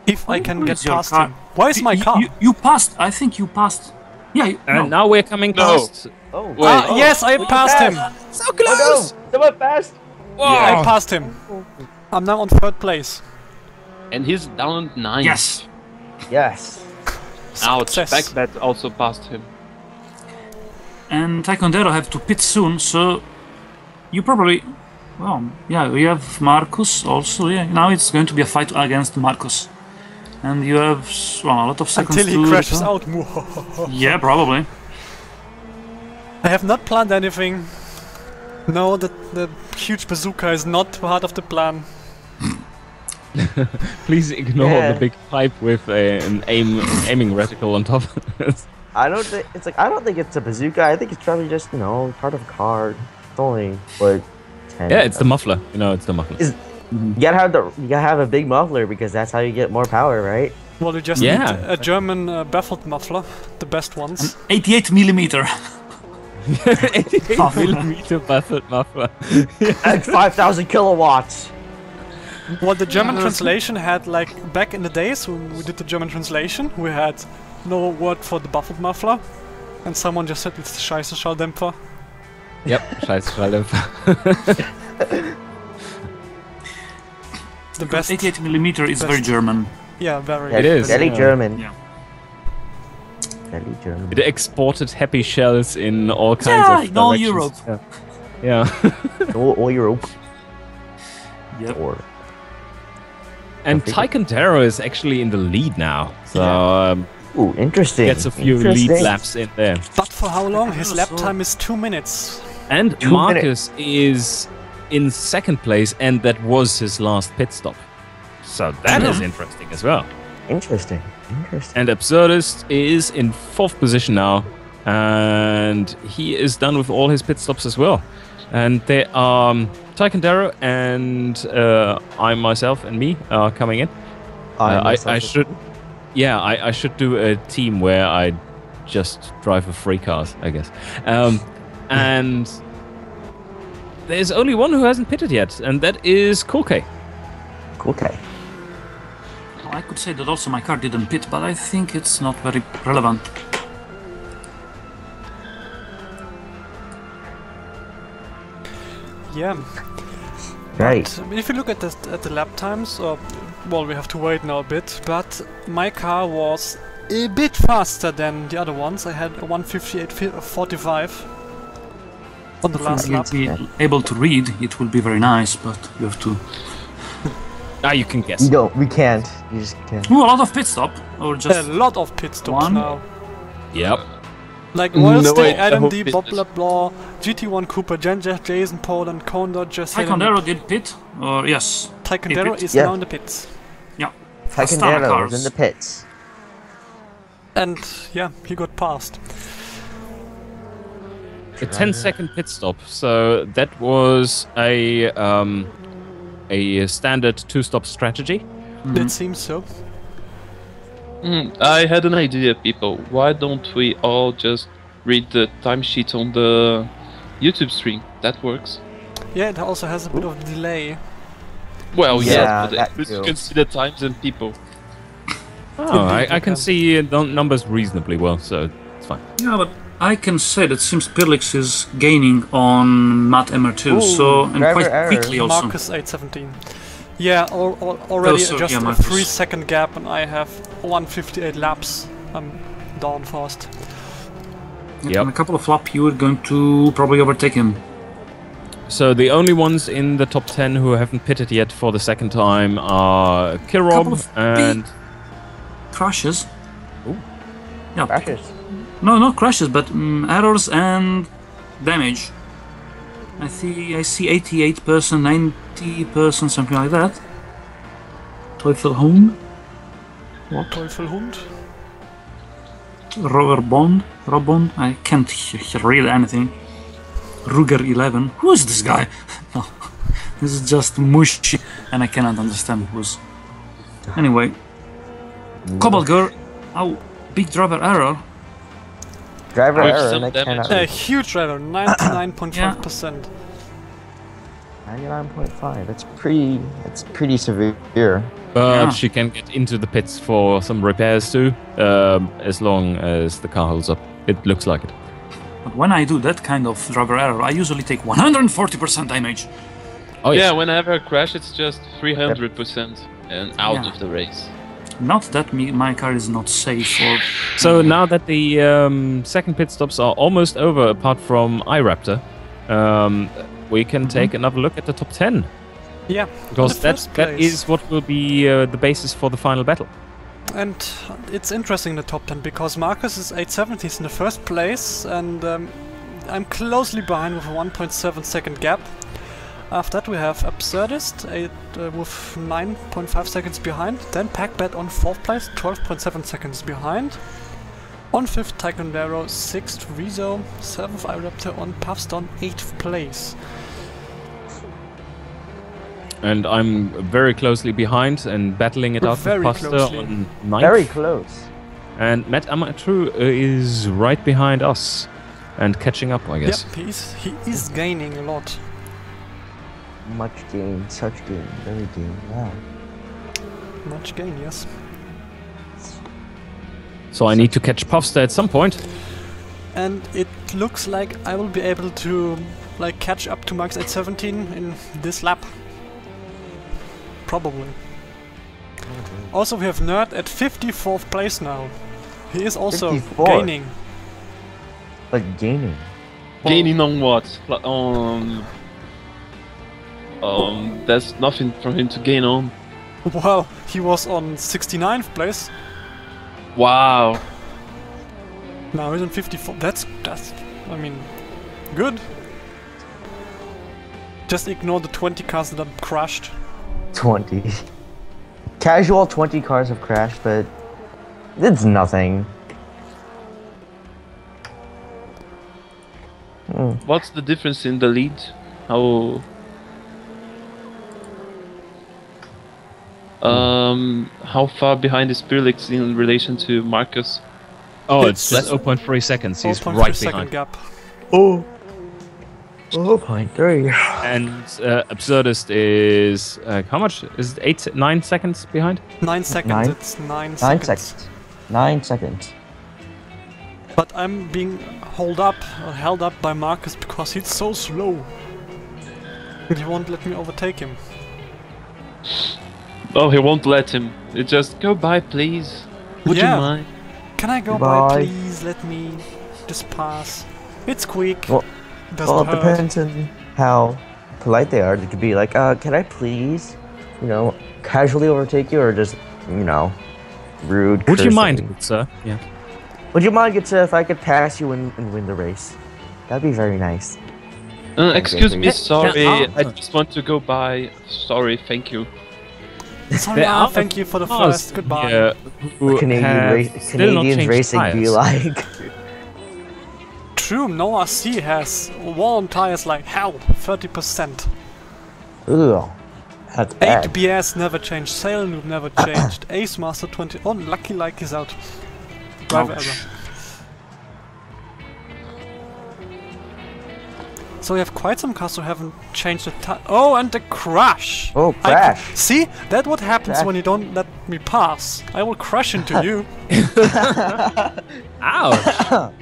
if I can Who get is your past car? him. Where is my car? You passed. I think you passed. Yeah. And No. now we're coming No. past. Oh. Wait. Yes, I passed him. So Oh close! no! Someone passed! I Whoa. passed him. I'm now on 3rd place. And he's down 9. Yes. Yes. Ouch. Success. Backbet also passed him. And Taekwondo have to pit soon, so you probably. Well, yeah, we have Marcus also. Yeah, now it's going to be a fight against Marcus, and you have a lot of seconds Until he to crashes return. out. Yeah, probably. I have not planned anything. No, the huge bazooka is not part of the plan. Please ignore Yeah. the big pipe with an aiming reticle on top. I don't think it's like I don't think it's a bazooka. I think it's probably just part of a car. It's only what 10. Yeah, it's the muffler. It's the muffler. You gotta have a big muffler because that's how you get more power, right? Well, you just Yeah. need a German baffled muffler, the best ones. 88 millimeter. 88 millimeter buffet muffler. At 5,000 kilowatts. Well, the German translation had, like, back in the days when we did the German translation, we had no word for the baffled muffler, and someone just said it's Scheiße Schalldämpfer. Yep, scheiße Schalldämpfer. The best. 88 millimeter is very best. German. Yeah, very. It is. Very yeah. German. Yeah. Very German. It exported happy shells in all kinds Yeah, of in all directions. Europe. Yeah. All Europe. Yep. Or And Taekwondo is actually in the lead now. So ooh, interesting. gets a few Interesting. lead laps in there. But for how long? His lap So- time is 2 minutes. And 2 Marcus is in 2nd place, and that was his last pit stop. So that is interesting as well. Interesting. Interesting. And Absurdist is in 4th position now, and he is done with all his pit stops as well. And they are Taekwondo and I myself and me are coming in. I should, I should do a team where I just drive with 3 cars, I guess. And there's only one who hasn't pitted yet, and that is Koke. Okay. I could say that also my car didn't pit, but I think it's not very relevant. Yeah. Right. But if you look at the lap times, well, we have to wait now a bit, but my car was a bit faster than the other ones. I had a 158.45 on the last lap. If you'll be able to read, it will be very nice, but you have to. You can guess. We can't. You just can't. Ooh, a lot of pit stop, or A just lot of pit stops One. now. Yep. Like Royal No, Stay, wait, I hope LMD, business. Bob Blah Blah, GT1 Cooper, Genjet, Jason Poland, Condor, just Taekwondo did pit, or yes, Taekwondo pit. is Yeah. now in the pits. yeah. Taekwondo cars. was in the pits. And yeah, he got passed. A 10-second pit stop. So that was a standard 2-stop strategy. It seems so. I had an idea, people. Why don't we all just read the timesheet on the YouTube stream? That works. Yeah, it also has a bit of delay. Well, Yeah, yeah, but that at least you too. can see the times and people. Oh, I can see numbers reasonably well, so it's fine. Yeah, but I can say that seems Pyrlix is gaining on Matt MR2, Ooh, so and driver quite error. quickly also. Marcus 817. Yeah, already so, just yeah, a Marcus. 3-second gap, and I have 158 laps. I'm down fast. Yep. In a couple of laps, you are going to probably overtake him. So the only ones in the top 10 who haven't pitted yet for the 2nd time are Couple Killrob of and... Crashes. Ooh, Yeah. Crashes. No, not crashes, but errors and damage. I see 88%, 90%, something like that. Teufelhund? Teufelhund? Robond? I can't read anything. Ruger 11. Who is this guy? No, this is just mushy, and I cannot understand who's. Anyway, Cobalt Girl. Oh, big driver error. Driver With error, some and I damage. cannot. A huge driver, 99.5%. 99.5. That's pretty severe. But Yeah. she can get into the pits for some repairs too, as long as the car holds up. It looks like it. But when I do that kind of driver error, I usually take 140% damage. Oh Yeah, yes. whenever I crash, it's just 300% and out Yeah. of the race. Not that my car is not safe or. So now that the second pit stops are almost over, apart from iRaptor, we can take another look at the top 10. Yeah, Because the that first that place. is what will be the basis for the final battle. And it's interesting, the top 10, because Marcus is 870, he's in the first place, and I'm closely behind with a 1.7 second gap. After that we have Absurdist with 9.5 seconds behind, then Packbat on 4th place, 12.7 seconds behind. On 5th Taekwondo, 6th Rezo, 7th iRaptor, on Puffstone 8th place. And I'm very closely behind and battling it We're out with very Pasta closely. on 9th. Very close. And Matt Amatru is right behind us and catching up, I guess. Yep, he is gaining a lot. Much gain, such gain, very gain. Wow. Much gain, yes. So I need to catch Puffster at some point. And it looks like I will be able to like catch up to Max 817 in this lap. Probably. Also we have Nerd at 54th place now. He is also 54th. gaining. But gaining. Gaining on what? There's nothing for him to gain on. Well, he was on 69th place. Wow. Now he's on 54. That's I mean, good. Just ignore the 20 cars that are crashed. 20. Casual 20 cars have crashed, but it's nothing. What's the difference in the lead? How far behind is Pyrlix in relation to Marcus? Oh, It's it's just 0.3 seconds. He's 0.3 right second behind. gap. Oh. 0.3. And Absurdist is how much? Is it 9 seconds behind? 9 seconds. Nine? It's 9 9 seconds. seconds. 9 seconds. But I'm being held up by Marcus because he's so slow. And he won't let me overtake him. Oh, he won't let him. You just go by, please. Would Yeah. you mind? Can I go Bye. by, please? Let me just pass. It's quick. Well, Doesn't Well, it hurt. depends on how polite they are. They could be like, can I please, casually overtake you, or just, rude. Would you mind, cursing? good sir? Yeah. Would you mind, good sir, if I could pass you and win the race? That'd be very nice. Excuse me, Yeah, sorry. yeah, I just want to go by. Sorry, thank you. Sorry, There are thank you for the cars first. Goodbye. here who have still not Canadians changed racing be tires. like. True, Noah C has worn tires like hell, 30%. Ugh. That's bad. 8BS never changed, Sail Noob never changed, Ace Master 20. Oh, Lucky Like is out. Driver Ouch. error. So we have quite some cars who haven't changed the tire. Oh, and the crash! Oh, crash. See? That's what happens Crash. when you don't let me pass. I will crash into you. Ouch!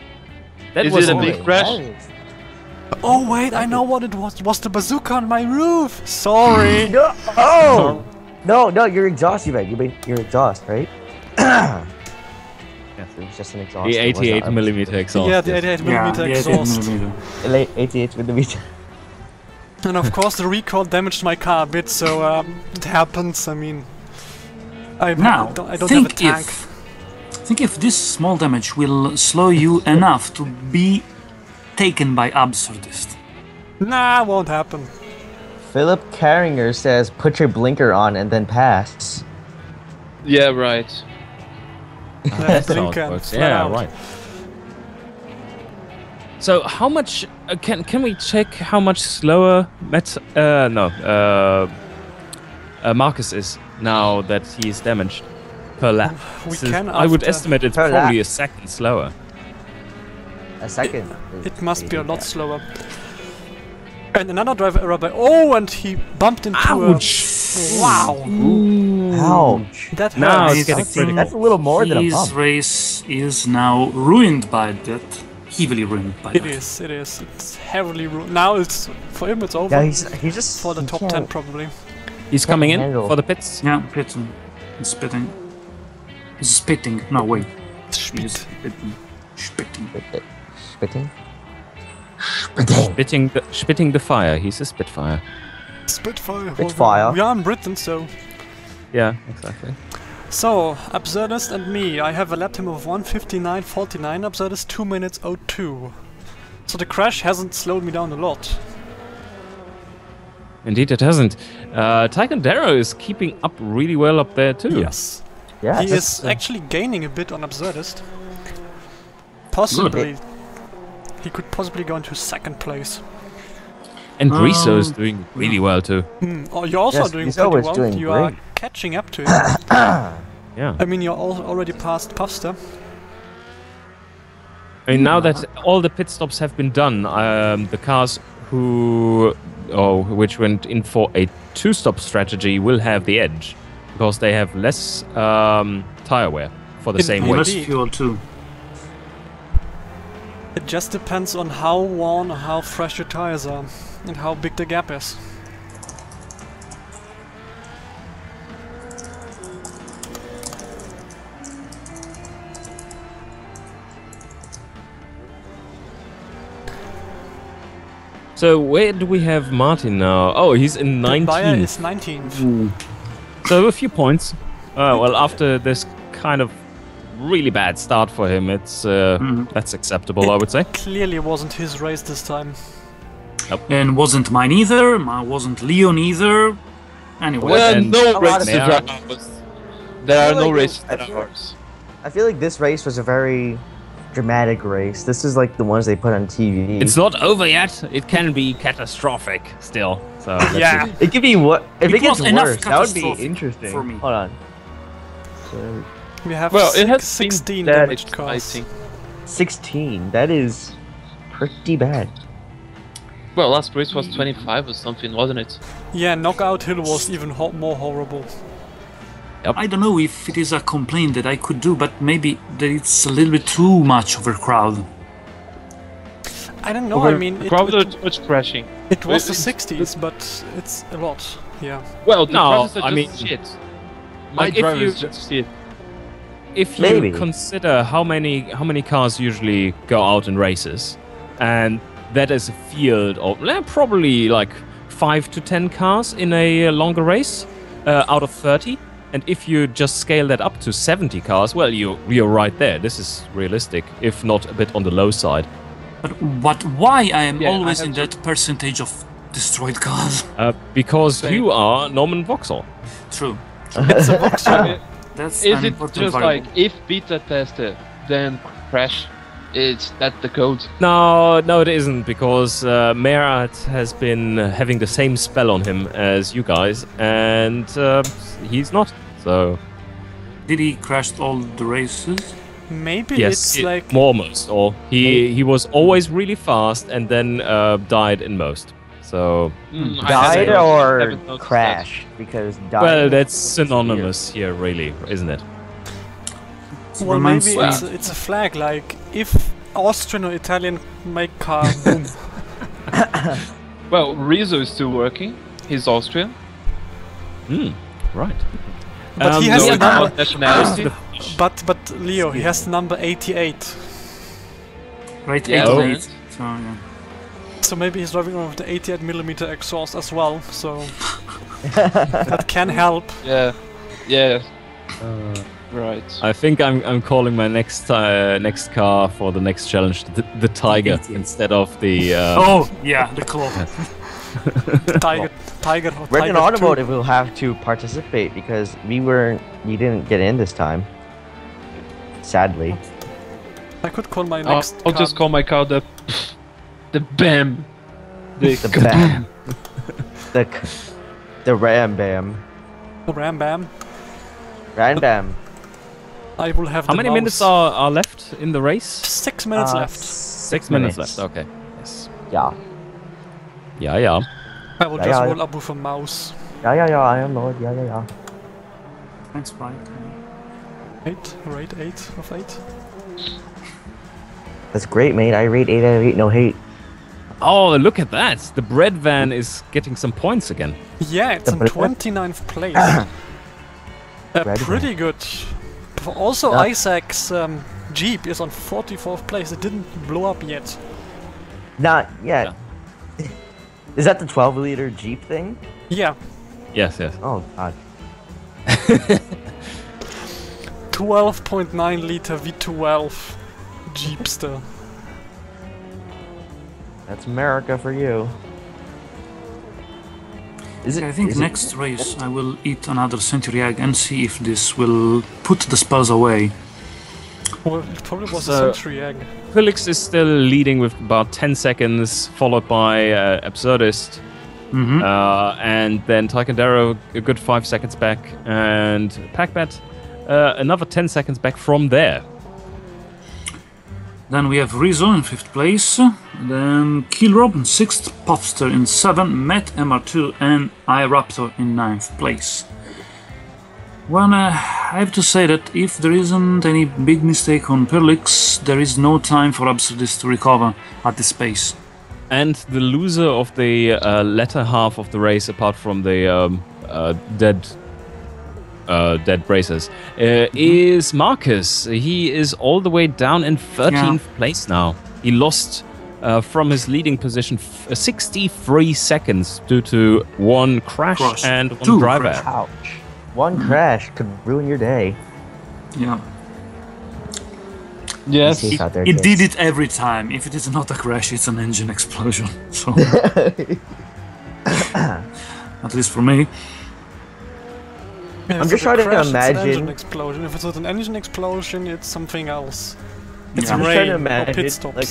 That Is was it a a big crash? Oh wait, I know what it was. It was the bazooka on my roof. Sorry. No! Oh! No, your exhaust, you mean your exhaust, right? Yes, it was just an exhaust. the It was 88 not- millimeter exhaust. Yeah, the 88mm the 88 exhaust. millimeter. 88 millimeter. And of course the recoil damaged my car a bit, so it happens. I mean, I Now, don't have a think tank. think if this small damage will slow you enough to be taken by Absurdist. Nah, won't happen. Philip Carringer says, put your blinker on and then pass. Yeah, right. That's how it Blinker, works. flat Yeah, out. right. So how much can we check how much slower Marcus is now that he is damaged per lap? We So can I would after- estimate it's Per probably lap. a second slower. A second. It must be a lot slower. And another driver error by... Oh, and he bumped into Wow! Ouch. That Now hurts. it's getting critical. That's a little more than a His bump. race is now ruined by that. Heavily ruined by It that. is, it is. It's heavily ruined. Now it's... For him it's over. Yeah, he's just for the he top can't- 10 probably. He's coming in handle. for the pits. Yeah, spitting. He's spitting. He's spitting. No, wait. Spit. He's spitting. Spitting. Spitting. Spitting the fire. He's a Spitfire. Spitfire. Spitfire. We are in Britain, so... Yeah, exactly. So, Absurdist and me, I have a lap time of 1:59.49, Absurdist 2 minutes 02. So the crash hasn't slowed me down a lot. Indeed, it hasn't. Taekwondo is keeping up really well up there too. Yes. Yeah. He that's- is actually gaining a bit on Absurdist. Possibly. He could possibly go into second place. And Griso is doing really well too. Oh, you're also Yes, doing he's pretty always well. doing You are great. catching up to him. Yeah. I mean, you're already past Puffster. I mean, now that all the pit stops have been done, the cars which went in for a two-stop strategy will have the edge because they have less tire wear for the same And weight. less Indeed. fuel too. It just depends on how worn or how fresh your tires are and how big the gap is. So where do we have Martin now? Oh, he's in DerBayer 19th. is 19th. So a few points. Well, after this kind of really bad start for him, it's that's acceptable, I would say. Clearly wasn't his race this time. And wasn't mine either. Wasn't Leon either. Anyway. Well, and no a lot races of There are are- ours. There are no like races I that feel- are ours. I feel like this race was a very dramatic race. This is like the ones they put on TV. It's not over yet. It can be catastrophic still. So let's Yeah. see. It could be what if It it, gets was enough worse. That would be catastrophic interesting. for me. Hold on. So, We have Well, it has 16 been that damaged cars. exciting. 16. That is pretty bad. Well, last race was 25 or something, wasn't it? Yeah, Knockout Hill was even more horrible. I don't know if it is a complaint that I could do, but maybe that it's a little bit too much of a crowd. I don't know, I mean, Probably too much crashing. it was the it's- 60s, but it's a lot, yeah. Well, the No, crashes are I just mean, shit. My like, if driver is you- just shit. If you Maybe. consider how many cars usually go out in races, and that is a field of probably like 5 to 10 cars in a longer race out of 30, and if you just scale that up to 70 cars, well, you're right there. This is realistic, if not a bit on the low side. But why I am Yeah, I always have in to- that percentage of destroyed cars? Because Same. you are NormanVauxhall. True. It's a Vauxhall. That's Is an it important just variable. like if beta tested, then crash? Is that the code? No, it isn't, because Merat has been having the same spell on him as you guys, and he's not. So Did he crash all the races? Maybe yes, it's like... almost all. He was always really fast, and then died in most. So Died or haven't noticed crashed? Because died. well, that's synonymous here, really, isn't it? Well, reminds maybe me- it's a flag, like, if Austrian or Italian make car, boom. Well, Rizzo is still working. He's Austrian. Right. But he has So the it's number... not nationality. But Leo, he has the number 88. Right, Yeah, 88. right. So, yeah. So maybe he's driving around with the 88mm exhaust as well, so... that can help. Yeah, yeah. Right. I think I'm calling my next car for the next challenge the Tiger instead of the. Oh yeah, the claw. Tiger. Red Automotive will have to participate because we didn't get in this time. Sadly. I could call my next. I'll just call my car the BAM. The Bam. the Ram Bam. The Ram Bam. Ram Bam. I will have. How many minutes are left in the race? 6 minutes left. 6 minutes left. Okay. Yes. Yeah. Yeah. I will just roll up with a mouse. Yeah, I am Lord. Yeah. Thanks, Mike. 8, rate 8 of 8. That's great, mate. I rate 8 out of 8. No hate. Oh, look at that! The bread van is getting some points again. Yeah, it's in 29th place. Pretty good. Also, Isaac's Jeep is on 44th place. It didn't blow up yet. Not yet. Yeah. Is that the 12-liter Jeep thing? Yeah. Yes. Oh, God. 12.9 liter V12 Jeepster. That's America for you. I think next race I will eat another century egg and see if this will put the spells away. Well, it probably was a century egg. Pyrlix is still leading with about 10 seconds, followed by Absurdist. And then Taekwondo a good 5 seconds back, and Packbat another 10 seconds back from there. Then we have Rizzo in 5th place, then Killrob in 6th, Popster in 7th, Met MR2 and iRaptor in 9th place. Well, I have to say that if there isn't any big mistake on Pyrlix, there is no time for Absurdist to recover at this pace. And the loser of the latter half of the race, apart from the dead bracers, is Marcus. He is all the way down in 13th place now. He lost from his leading position 63 seconds due to one crash and one driver. Ouch. One crash could ruin your day. Yeah. Yes. It did it every time. If it is not a crash, it's an engine explosion. So, at least for me. Yeah, I'm just trying to It's an engine imagine. explosion. If it's not an engine explosion, it's something else. It's Yeah. I'm rain trying to or imagine pit stops. like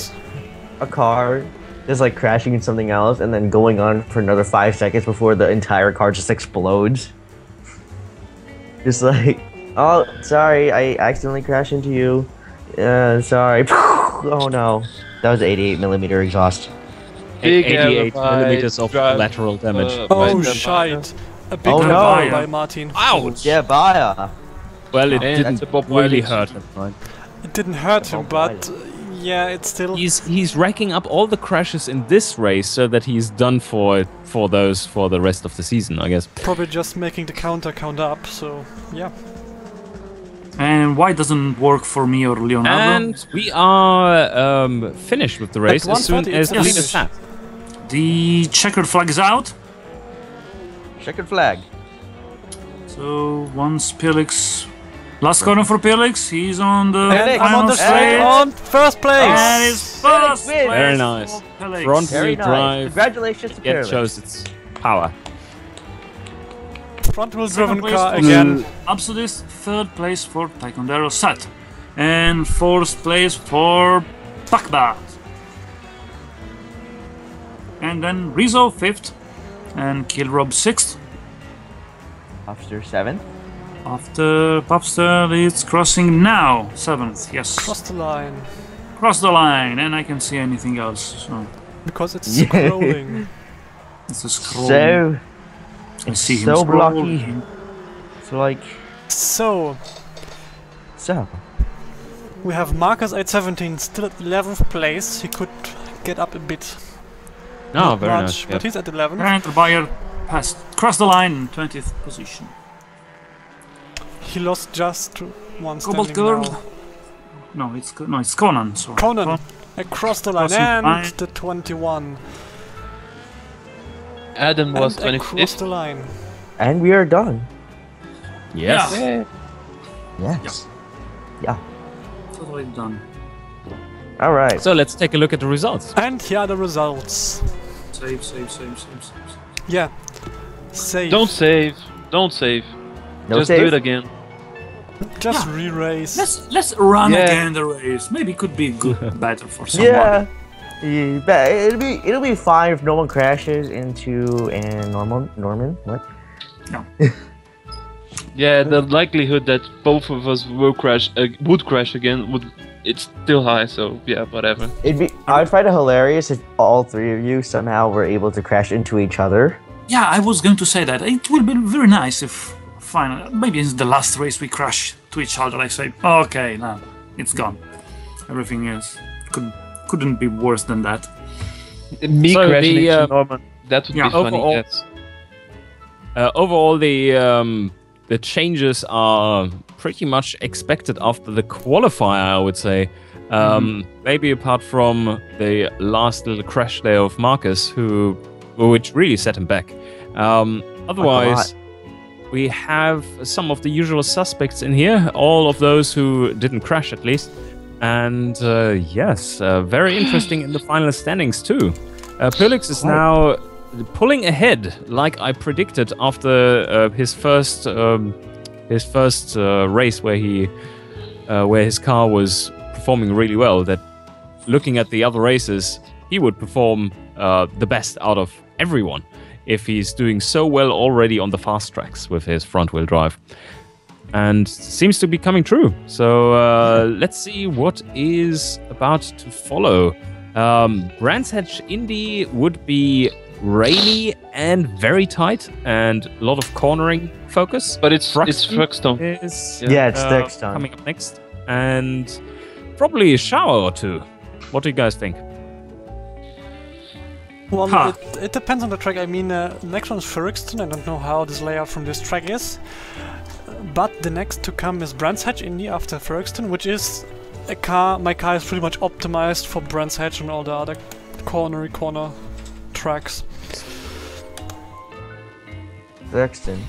a car just like crashing in something else and then going on for another 5 seconds before the entire car just explodes. Just like, oh, sorry, I accidentally crashed into you. Sorry. Oh no, that was 88mm exhaust. Big 88 alibi, millimeters of drive, collateral damage. Oh, shite. A big Oh, no. drive by Martin. Ouch! Yeah, Baya. Well, it And didn't the Bob really Wiley. hurt him. Right? It didn't hurt him, Bob but yeah, it's still. He's racking up all the crashes in this race so that he's done for the rest of the season, I guess. Probably just making the counter count up, so yeah. And why doesn't work for me or Leonardo? And we are finished with the race At as soon 1:30 as it's the finished. leader The checkered flag is out. Checkered flag. So once Pyrlix, last corner for Pyrlix, he's on the Pyrlix, I'm on the straight on first place. And it's first wins. place Very nice. for Pyrlix. Front Very wheel nice. drive. Congratulations to It Pyrlix. shows its power. Front wheel Second driven place car for again. Absurdist, 3rd place for Taekwondo Sat, and 4th place for Pakbat. And then Rizzo 5th, and Killrob 6th. Officer 7th. After Popster, it's crossing now, 7th, yes. Cross the line. Cross the line, and I can see anything else, so Because it's scrolling. it's a scroll. So I see him so scroll. blocky. It's like So, so. we have Marcus 817 still at 11th place. He could get up a bit. Oh, Not very much, nice. but he's at 11th. And DerBayer passed, crossed the line in 20th position. He lost just one Cobalt standing Girl. now. No, it's Conan. Sorry. Conan across the line Crossing and line. the 21. Adam was and across 25th. the line. And we are done. Yes. Yeah. Yes. Yeah. Totally done. All right. So let's take a look at the results. And here are the results. Save. Yeah. Save. Don't save. Don't save. No Just save? do it again. Just Yeah. re-race. Let's run Yeah. again the race. Maybe it could be good, better for someone. Yeah. Yeah, but it'll be fine if no one crashes into Norman. What? No. Yeah, the likelihood that both of us would crash again it's still high. So yeah, whatever. I'd find it hilarious if all three of you somehow were able to crash into each other. Yeah, I was going to say that. It would be very nice if finally, maybe in the last race we crash to each other. Like say, okay, now it's gone. Everything else couldn't be worse than that. Me So crashing the, into Norman. That would yeah, be funny. overall- Yes. Overall, the changes are pretty much expected after the qualifier, I would say. Maybe apart from the last little crash there of Marcus, which really set him back. Otherwise, we have some of the usual suspects in here, all of those who didn't crash at least. And yes, very interesting in the final standings too. Pyrlix is now pulling ahead, like I predicted after his first race where his car was performing really well. That looking at the other races, he would perform the best out of everyone if he's doing so well already on the fast tracks with his front-wheel drive. And seems to be coming true. So let's see what is about to follow. Brands Hatch Indy would be rainy and very tight and a lot of cornering focus. But it's Fruxton. Is, Yeah, it's Fruxton. coming up next. And probably a shower or two. What do you guys think? Well, Huh. it depends on the track. I mean, next one is Pyrlix. I don't know how this layout from this track is. But the next to come is Brands Hatch Indy after Pyrlix, which is a car. My car is pretty much optimized for Brands Hatch and all the other corner tracks. Thurston.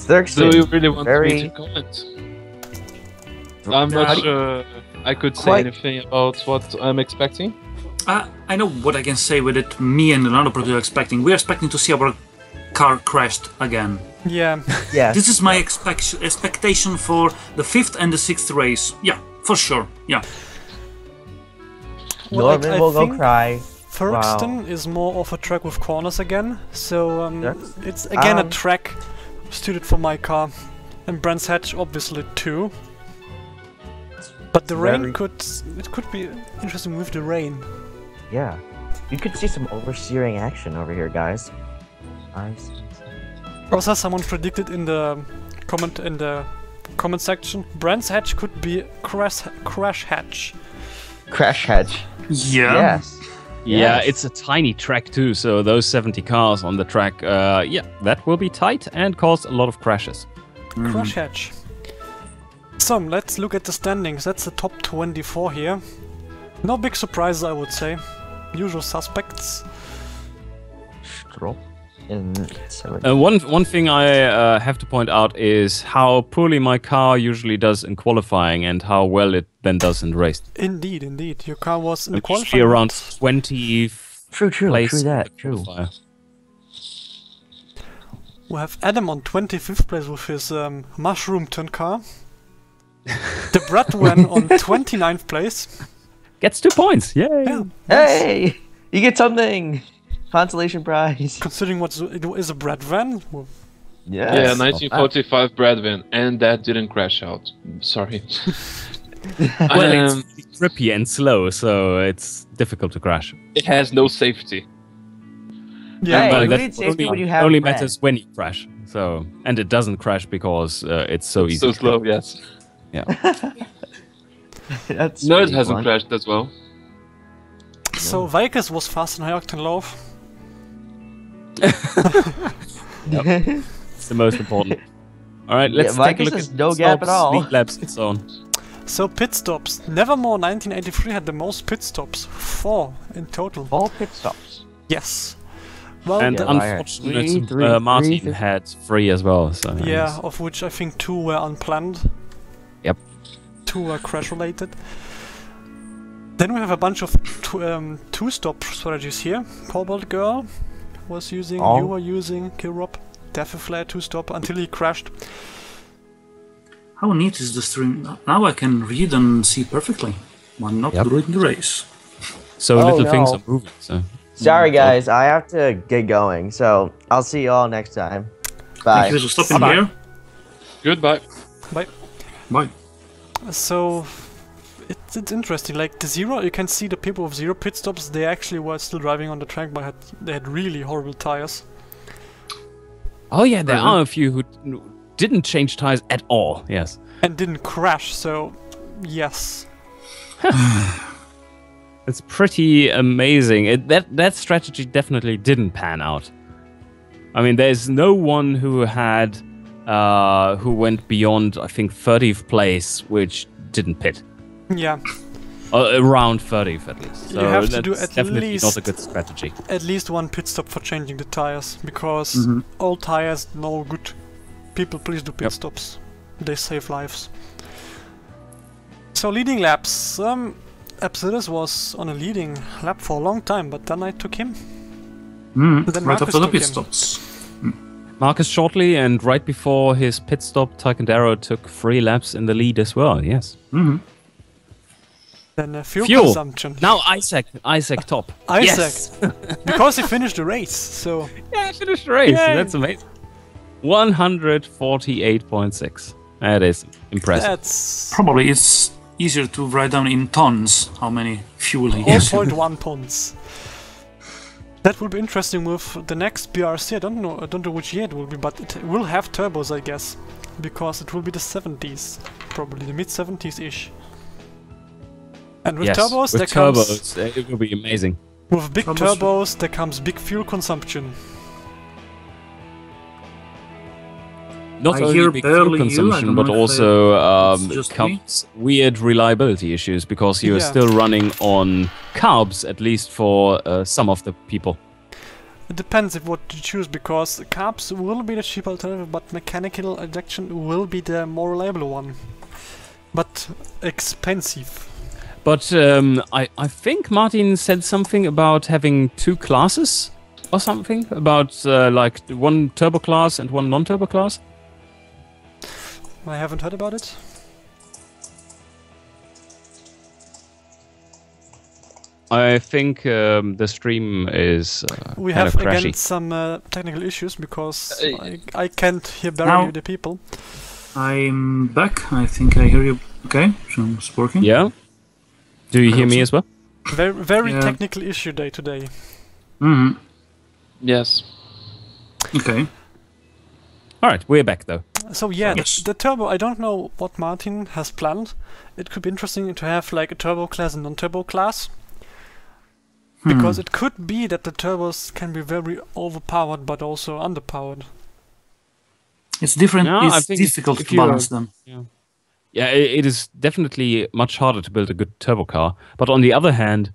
Do you really want Very- me to comment? I'm not sure I could say Quite- anything about what I'm expecting. I know what I can say with it. Me and another producer are expecting. We're expecting to see our car crashed again. Yeah. Yeah. This is my expectation for the 5th and the 6th race. Yeah, for sure. Yeah. Well, Norman I will go think cry. Pyrlix is more of a track with corners again, so Yes. it's again a Um, track suited for my car, and Brands Hatch obviously too. But the rain could be interesting with the rain. Yeah. You could see some oversteering action over here, guys. Nice. Also, someone predicted in the comment section, Brands Hatch could be crash hatch. Crash hedge. Yeah. Yes. Yeah, Yes. it's a tiny track too, so those 70 cars on the track, yeah, that will be tight and cause a lot of crashes. Crash hatch. So, let's look at the standings. That's the top 24 here. No big surprises, I would say. Usual suspects. Stroll. In 7. One thing I have to point out is how poorly my car usually does in qualifying and how well it then does in race. Indeed. Your car was in the Usually qualifying. around 20 True place that. in the True. qualifier. We have Adam on 25th place with his mushroom turn car. The Bradwan on 29th place. Gets 2 points, yay! Yeah. Hey! You get something! Consolation prize. Considering it is a Bradwan. Well, Yes. Yeah, 1945 Bradwin, and that didn't crash out. Sorry. Well, it's trippy and slow, so it's difficult to crash. It has no safety. yeah, Hey, But who that needs safety when you have only Brad? matters when you crash. So, and it doesn't crash because it's so easy. So to slow, yes. Yeah. That's Nerd pretty hasn't fun. crashed as well. So Vikes was fast in high octane love. It's the most important. All right, let's Yeah, take a Vicus look has at no pit gap at stops, all. lead laps, and so on. So pit stops. Nevermore 1983 had the most pit stops. 4 in total. All pit stops. Yes. Well, And Yeah. unfortunately, Three, Martin three. had 3 as well. So yeah, of which I think 2 were unplanned. Yep. two were crash related. Then we have a bunch of two-stop strategies here. Cobalt Girl was using, you were using, Killrob, Daffy Flare two-stop until he crashed. How neat is the stream? Now I can read and see perfectly. I'm not during the race. So little things are moving. So. Sorry guys, I have to get going. So I'll see you all next time. Bye. Thank you for stopping here. Goodbye. Bye. Bye. So it's interesting. Like the zero, you can see the people with zero pit stops. They actually were still driving on the track, but they had really horrible tires. Oh yeah, there are a few who didn't change tires at all. Yes. And didn't crash. So yes. It's pretty amazing. That strategy definitely didn't pan out. I mean, there's no one who had who went beyond, I think, 30th place, which didn't pit. Yeah. Around 30th at least. So you have to that's do at definitely least not a good strategy. At least one pit stop for changing the tires, because all tires no good. People, please do pit stops. They save lives. So leading laps. Absurdus was on a leading lap for a long time, but then I took him. Then Right after the pit him. stops. Marcus shortly, and right before his pit stop, Tycandero took 3 laps in the lead as well, yes. Then fuel consumption. Now Isaac top. Isaac! Yes. Because he finished the race, so... Yeah, he finished the race, Yay. That's amazing. 148.6. That is impressive. That's... Probably it's easier to write down in tons how many fuel he used. 4.1 tons. That will be interesting with the next BRC. I don't know which year it will be, but it will have turbos, I guess, because it will be the 70s, probably the mid 70s ish. And with turbos, with turbos, it will be amazing. With big turbos, there comes big fuel consumption. Not only big fuel consumption, but also comes weird reliability issues, because you are still running on carbs, at least for some of the people. It depends if what you choose, because carbs will be the cheap alternative, but mechanical injection will be the more reliable one. But expensive. But I think Martin said something about having 2 classes or something, about like one turbo class and one non-turbo class. I haven't heard about it. I think the stream is we kind have of crashy. again some technical issues, because I can't hear barely the people. I'm back. I think I hear you. Okay, so it's working. Yeah. Do you hear me as well? Very technical issue day today. Yes. Okay. All right, we're back though. So yeah, the turbo, I don't know what Martin has planned. It could be interesting to have like a turbo class and non-turbo class. Because it could be that the turbos can be very overpowered, but also underpowered. It's different. No, it's difficult to balance them. Yeah, it is definitely much harder to build a good turbo car. But on the other hand,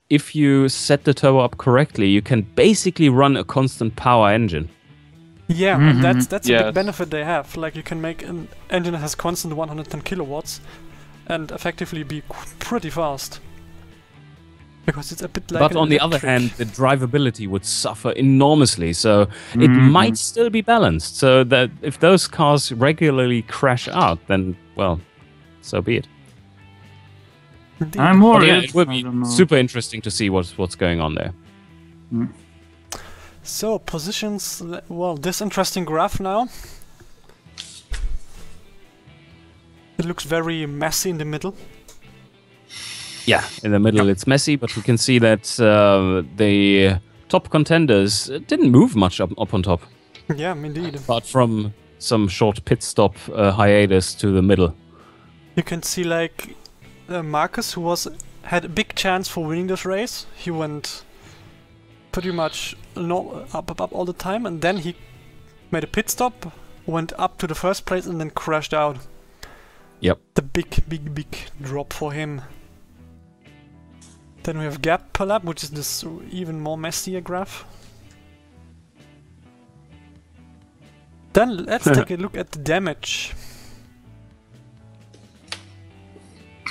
if you set the turbo up correctly, you can basically run a constant power engine. Yeah, and that's a big benefit they have. Like, you can make an engine that has constant 110 kilowatts and effectively be pretty fast. Because it's a bit like But on the other hand, the drivability would suffer enormously, so it might still be balanced. So that if those cars regularly crash out, then, well, so be it. Indeed. I'm worried. Yeah, it would be super interesting to see what's going on there. So, positions, well, this interesting graph now. It looks very messy in the middle. Yeah, in the middle it's messy, but we can see that the top contenders didn't move much up on top. Yeah, indeed. Apart from some short pit stop hiatus to the middle. You can see like Marcus, who had a big chance for winning this race. He went pretty much up all the time, and then he made a pit stop, went up to the first place, and then crashed out. Yep. The big drop for him. Then we have gap per lap, which is this even more messier graph. Then let's take a look at the damage.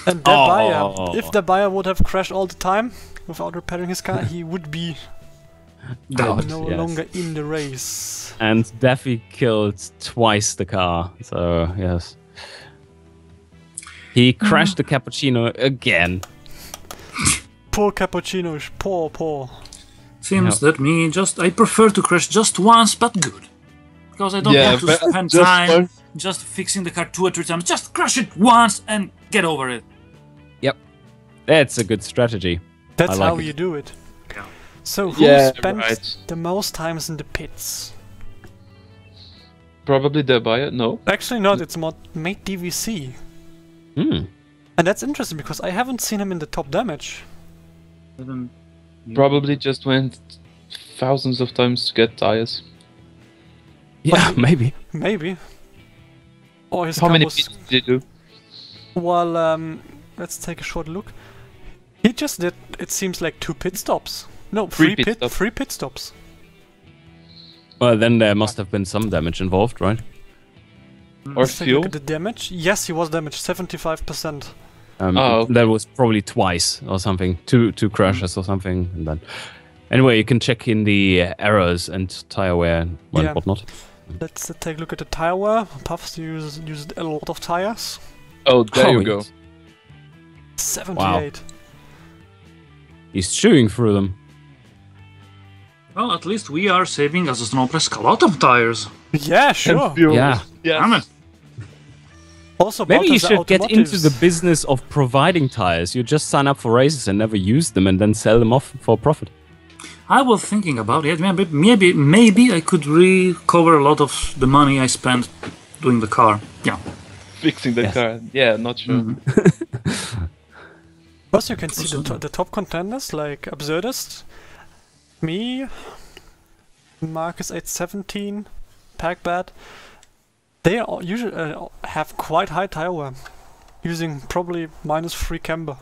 And DerBayer, if DerBayer would have crashed all the time without repairing his car, he would be Out, no yes. longer in the race. And Daffy killed twice the car, so yes. He crashed the cappuccino again. Poor cappuccino, poor. Seems that I prefer to crash just once, but good. Because I don't want to spend time just fixing the car 2 or 3 times. Just crash it once and get over it. Yep. That's a good strategy. That's like how it. you do it. Yeah. So who spent the most times in the pits? Probably DerBayer. No. Actually not, it's Mate DVC. Hmm. And that's interesting because I haven't seen him in the top damage. Probably just went thousands of times to get tires. Yeah, maybe. Maybe. Or his How car many was... pits did you do? Well, let's take a short look. He just did, it seems like 2 pit stops. No, 3 pit stops. Well, then there must have been some damage involved, right? Or Let's take a fuel? look at the damage. Yes, he was damaged, 75%. Okay. That was probably twice or something. Two crashes or something. And then, anyway, you can check in the errors and tire wear and whatnot. Let's take a look at the tire wear. Puffs used a lot of tires. Oh, there you go. yes. 78. He's chewing through them. Well, at least we are saving as a Snowpress a lot of tires. Yeah, sure. Yeah. Damn it. Also, Maybe you about the should get into the automotives. business of providing tires. You just sign up for races and never use them and then sell them off for profit. I was thinking about it. Maybe I could recover a lot of the money I spent doing the car. Yeah. Fixing the car. Yeah, not sure. Also, you can see the top contenders like Absurdist, me, Marcus 817, Packbad. They are usually have quite high tire wear, using probably -3 camber.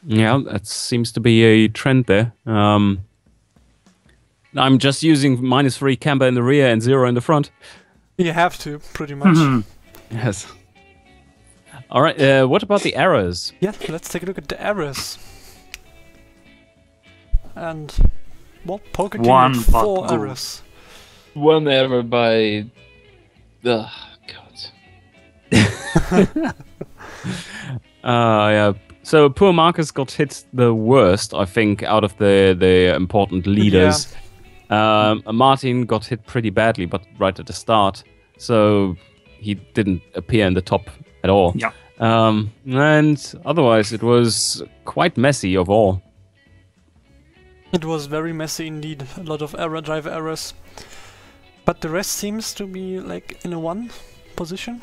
Yeah, that seems to be a trend there. I'm just using -3 camber in the rear and 0 in the front. You have to, pretty much. Yes. All right. What about the errors? Yeah, let's take a look at the errors. And well, Poker King One had but 4 good. errors. One error by... God. Yeah. So poor Marcus got hit the worst, I think, out of the important leaders. Martin got hit pretty badly, but right at the start, so he didn't appear in the top at all. Yeah. And otherwise, it was quite messy of all. It was very messy indeed, a lot of driver errors. But the rest seems to be like in a 1 position.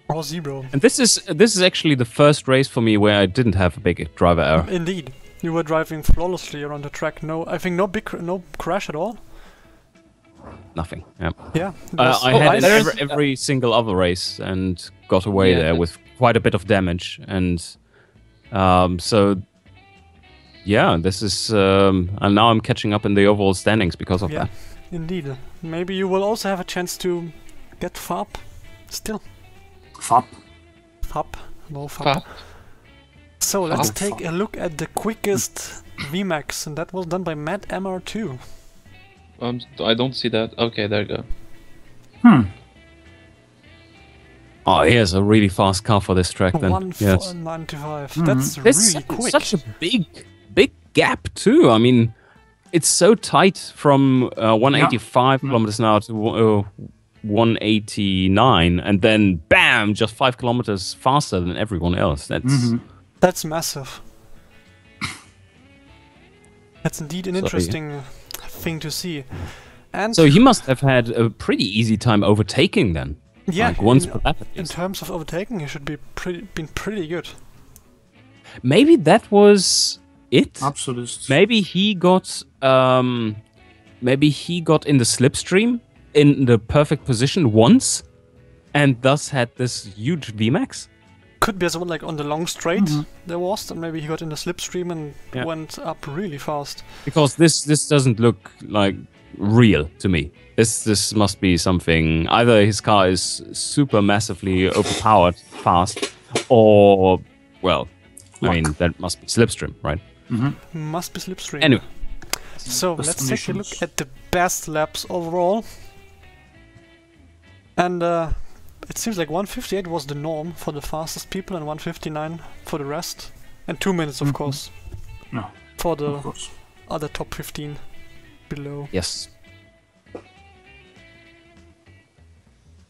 Or 0. And this is actually the first race for me where I didn't have a big driver error. Indeed. You were driving flawlessly around the track. I think no crash at all. Nothing. Yeah. Yeah. I had every single other race and got away there with quite a bit of damage. And so, yeah, this is... and now I'm catching up in the overall standings because of that. Indeed. Maybe you will also have a chance to get FAP still. FAP. FAP. No FAP. So let's take a look at the quickest VMAX, and that was done by Matt MR2. I don't see that. Okay, there you go. Oh, he has a really fast car for this track then. 1:95. Yes. That's really quick. Such a big gap too. I mean, it's so tight from 185 kilometers an hour to 189, and then bam, just 5 kilometers faster than everyone else. That's massive. That's indeed an interesting thing to see. And so he must have had a pretty easy time overtaking then. Yeah, like once per lap at in least. terms of overtaking, he should be been pretty good. Maybe that was it. Absolutely. Maybe he got in the slipstream in the perfect position once, and thus had this huge VMAX. Could be as well, like on the long straight there was, and maybe he got in the slipstream and went up really fast. Because this doesn't look like real to me. This must be something. Either his car is super massively overpowered fast, or well, I mean that must be slipstream, right? Must be slipstream. Anyway, so let's take a look at the best laps overall. And it seems like 158 was the norm for the fastest people, and 159 for the rest, and 2 minutes, of course. No, for the of course. other top 15 below. yes.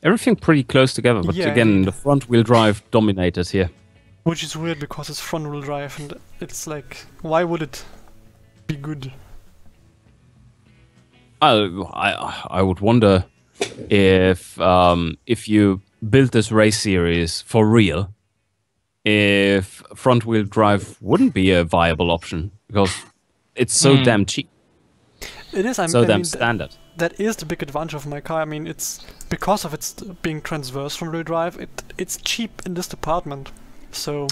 Everything pretty close together, but Yeah, again, indeed. the front-wheel drive dominated here. Which is weird because it's front-wheel drive, and it's like, why would it be good? I would wonder if you build this race series for real, if front-wheel drive wouldn't be a viable option because it's so damn cheap, It is. so damn standard. That is the big advantage of my car. I mean, it's because of its being transverse front-wheel drive. It's cheap in this department, so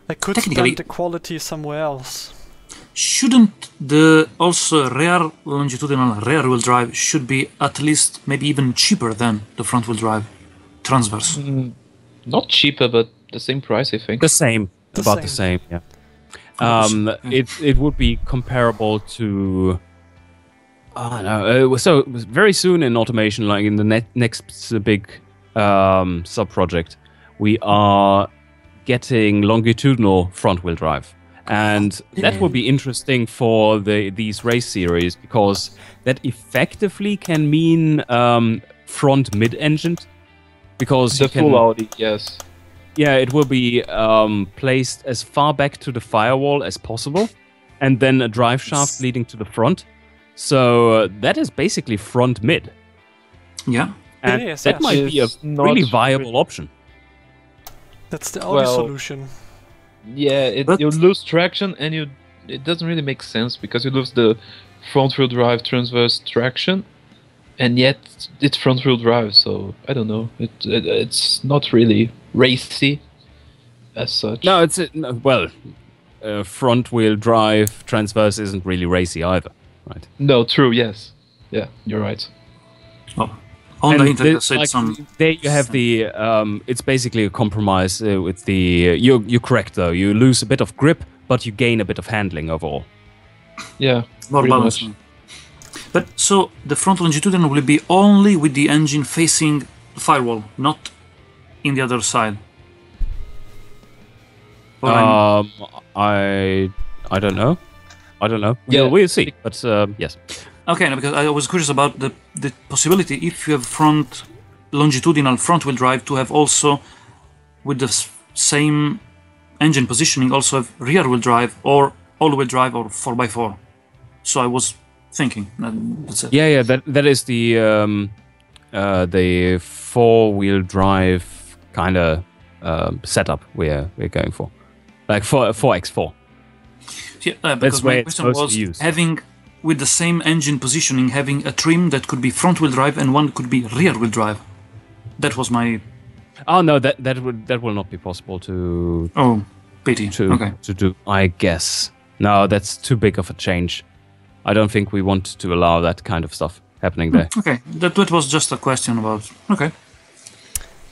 I could Technically- spend the quality somewhere else. Shouldn't the also rear longitudinal rear wheel drive should be at least maybe even cheaper than the front wheel drive transverse? Not cheaper, but the same price, I think. The same, The about the same. same. Yeah. It would be comparable to. I don't know. So very soon in automation, like in the next big sub project, we are getting longitudinal front wheel drive. And that will be interesting for these race series because that effectively can mean front mid-engined, because The you can, full Audi, yes. yeah, it will be placed as far back to the firewall as possible, and then a drive shaft leading to the front. So that is basically front mid, Yeah. and is, that yes. might be a It's not really viable option. That's the Audi Well, solution. Yeah, But- you lose traction, and it doesn't really make sense because you lose the front-wheel drive transverse traction, and yet it's front-wheel drive. So I don't know. It's not really racy as such. No, it's well, front-wheel drive transverse isn't really racy either, right? No, true. Yes. Yeah, you're right. Well, on the And internet this- said like, some. there you have the. It's basically a compromise with the. You're correct though. You lose a bit of grip, but you gain a bit of handling overall. Yeah. More pretty balance. much. But so the front longitudinal will be only with the engine facing the firewall, not in the other side. Or I'm- I don't know. I don't know. Yeah. We'll see. But yes. Okay, no, because I was curious about the possibility if you have front longitudinal front wheel drive to have also with the same engine positioning also have rear wheel drive or all wheel drive or 4x4. So I was thinking that's it. Yeah, that is the four-wheel drive kind of setup we're going for, like 4x4. Yeah, because where my it's question mostly was used. having with the same engine positioning, having a trim that could be front wheel drive and one could be rear wheel drive. That was my Oh no, that will not be possible to pity. Okay. do. I guess no, that's too big of a change. I don't think we want to allow that kind of stuff happening there. Okay, that was just a question about. Okay.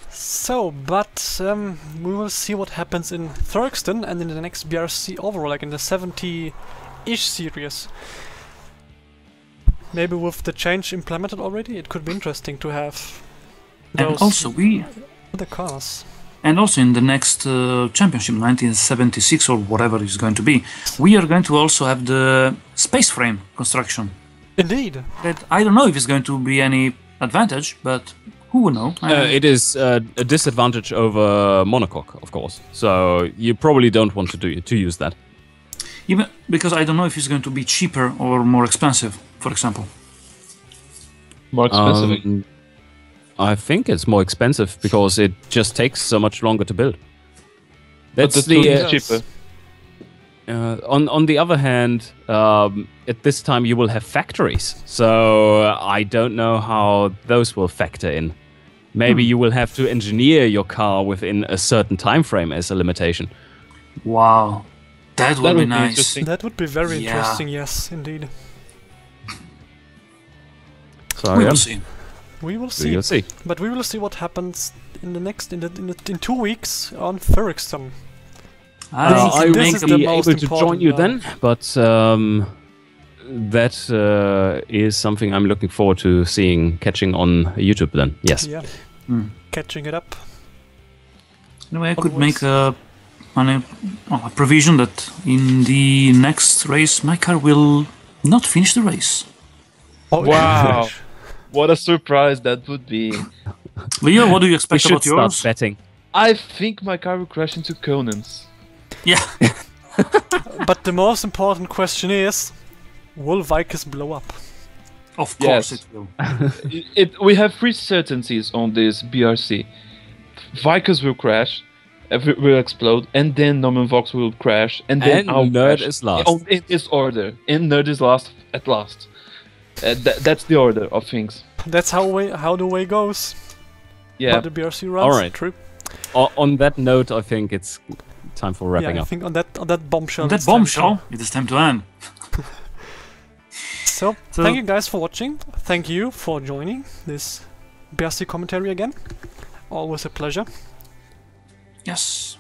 So, but we will see what happens in Thurkston and in the next BRC overall, like in the 70-ish series. Maybe with the change implemented already, it could be interesting to have And those also other cars. And also in the next championship, 1976 or whatever it's going to be, we are going to also have the space frame construction. Indeed. That I don't know if it's going to be any advantage, but who will know? It is a disadvantage over monocoque, of course. So you probably don't want to use that. Even because I don't know if it's going to be cheaper or more expensive, for example. More expensive. I think it's more expensive because it just takes so much longer to build. But That's the tool the is cheaper. on the other hand, at this time you will have factories, so I don't know how those will factor in. Maybe you will have to engineer your car within a certain time frame as a limitation. Wow, that would be nice. interesting. That would be very Yeah. interesting, yes, indeed. So We yeah, will see. We will see. we'll see. But we will see what happens in the next in 2 weeks on Pyrlix. I think I you this make is will the be most able to join important, you then, but that is something I'm looking forward to seeing, catching on YouTube then. Yes. Yeah. Hmm. Catching it up. Anyway, I could Otherwise- make a provision that in the next race, my car will not finish the race. Oh, Wow. What a surprise that would be. Leo, what do you We expect should about start yours? betting. I think my car will crash into Conan's. Yeah. But the most important question is, will Vicus blow up? Of course Yes. it will. We have 3 certainties on this BRC. Vicus will crash, will explode, and then NormanVauxhall will crash, and then And I'll Nerd crash. is last. In this order. And Nerd is last at last. That's the order of things. That's how the way goes. Yeah. How the BRC runs. Alright. True. On that note, I think it's time for wrapping Yeah, I up. think on that bombshell. That it's time to- bombshell, it is time to end. So, So- thank you guys for watching. Thank you for joining this BRC commentary again. Always a pleasure. Yes.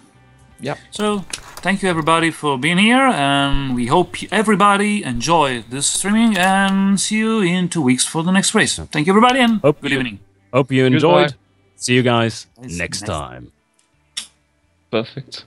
Yep. So, thank you everybody for being here, and we hope everybody enjoy this streaming, and see you in 2 weeks for the next race. Thank you everybody, and Hope good you- evening. Hope you Goodbye. enjoyed. See you guys Nice. next Nice. time. Perfect.